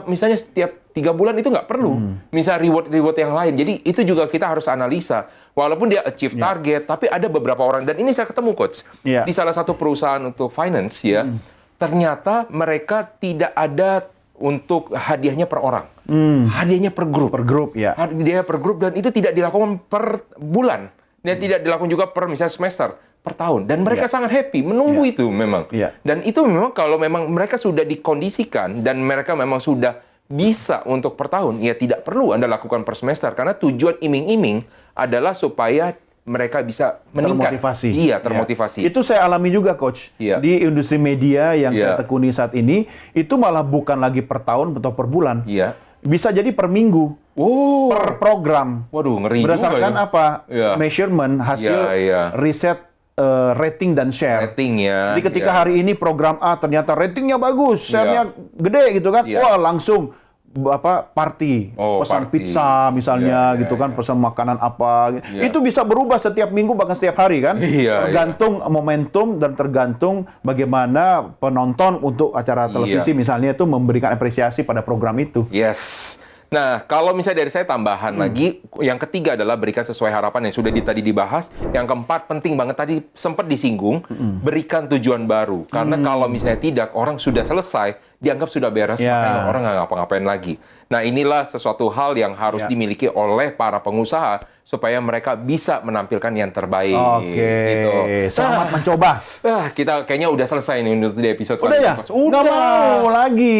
misalnya setiap 3 bulan itu nggak perlu. Misal reward yang lain. Jadi itu juga kita harus analisa. Walaupun dia achieve target, tapi ada beberapa orang, dan ini saya ketemu, Coach, Iya. di salah satu perusahaan untuk finance ya, ternyata mereka tidak ada untuk hadiahnya per orang. Hadiahnya per grup. Per grup, ya. Hadiah per grup, dan itu tidak dilakukan per bulan. Dan tidak dilakukan juga per misalnya semester, per tahun. Dan mereka sangat happy menunggu itu memang. Iya. Dan itu memang kalau memang mereka sudah dikondisikan dan mereka memang sudah bisa untuk per tahun, ya tidak perlu Anda lakukan per semester. Karena tujuan iming-iming adalah supaya mereka bisa meningkat. Termotivasi. Iya, termotivasi. Ya. Itu saya alami juga, Coach. Iya. Di industri media yang Iya. saya tekuni saat ini, itu malah bukan lagi per tahun atau per bulan. Iya. Bisa jadi per minggu, Oh. per program. Waduh, ngeri Berdasarkan juga itu. apa? Iya. Measurement, hasil Iya, iya. riset, rating dan share. Rating ya. Jadi ketika Iya. hari ini program A ternyata ratingnya bagus, Iya. share-nya gede gitu kan, Iya. wah langsung party, Oh, pesan party. pizza misalnya Iya, gitu iya, kan, pesan makanan apa, Iya. itu bisa berubah setiap minggu bahkan setiap hari kan, Iya, tergantung momentum dan tergantung bagaimana penonton untuk acara televisi Iya. misalnya itu memberikan apresiasi pada program itu. Yes. Nah, kalau misalnya dari saya tambahan lagi, yang ketiga adalah berikan sesuai harapan yang sudah tadi dibahas. Yang keempat, penting banget tadi sempat disinggung, berikan tujuan baru. Karena kalau misalnya tidak, orang sudah selesai, dianggap sudah beres, Ya. makanya orang nggak ngapa-ngapain lagi. Nah, inilah sesuatu hal yang harus Ya. dimiliki oleh para pengusaha supaya mereka bisa menampilkan yang terbaik. Oke, Gitu. selamat mencoba. Kita kayaknya udah selesai nih untuk di episode Udah kali ya? ini, Mas. Nggak mau lagi.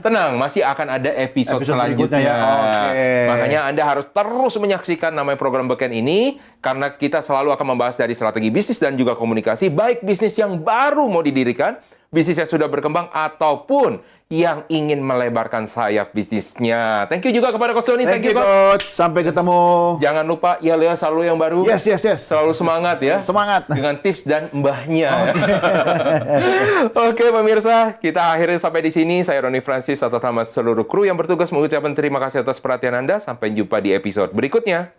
Tenang, masih akan ada episode Episode selanjutnya. berikutnya ya, oke. Makanya Anda harus terus menyaksikan namanya program Beken ini, karena kita selalu akan membahas dari strategi bisnis dan juga komunikasi, baik bisnis yang baru mau didirikan, bisnis yang sudah berkembang, ataupun yang ingin melebarkan sayap bisnisnya. Thank you juga kepada Coach Doni. Thank you, Coach. Coach. Sampai ketemu. Jangan lupa, ya Lea selalu yang baru. Yes, yes, yes. Selalu semangat ya. Semangat. Dengan tips dan mbahnya. Oke pemirsa, kita akhiri sampai di sini. Saya Roni Francis atas nama seluruh kru yang bertugas mengucapkan terima kasih atas perhatian Anda. Sampai jumpa di episode berikutnya.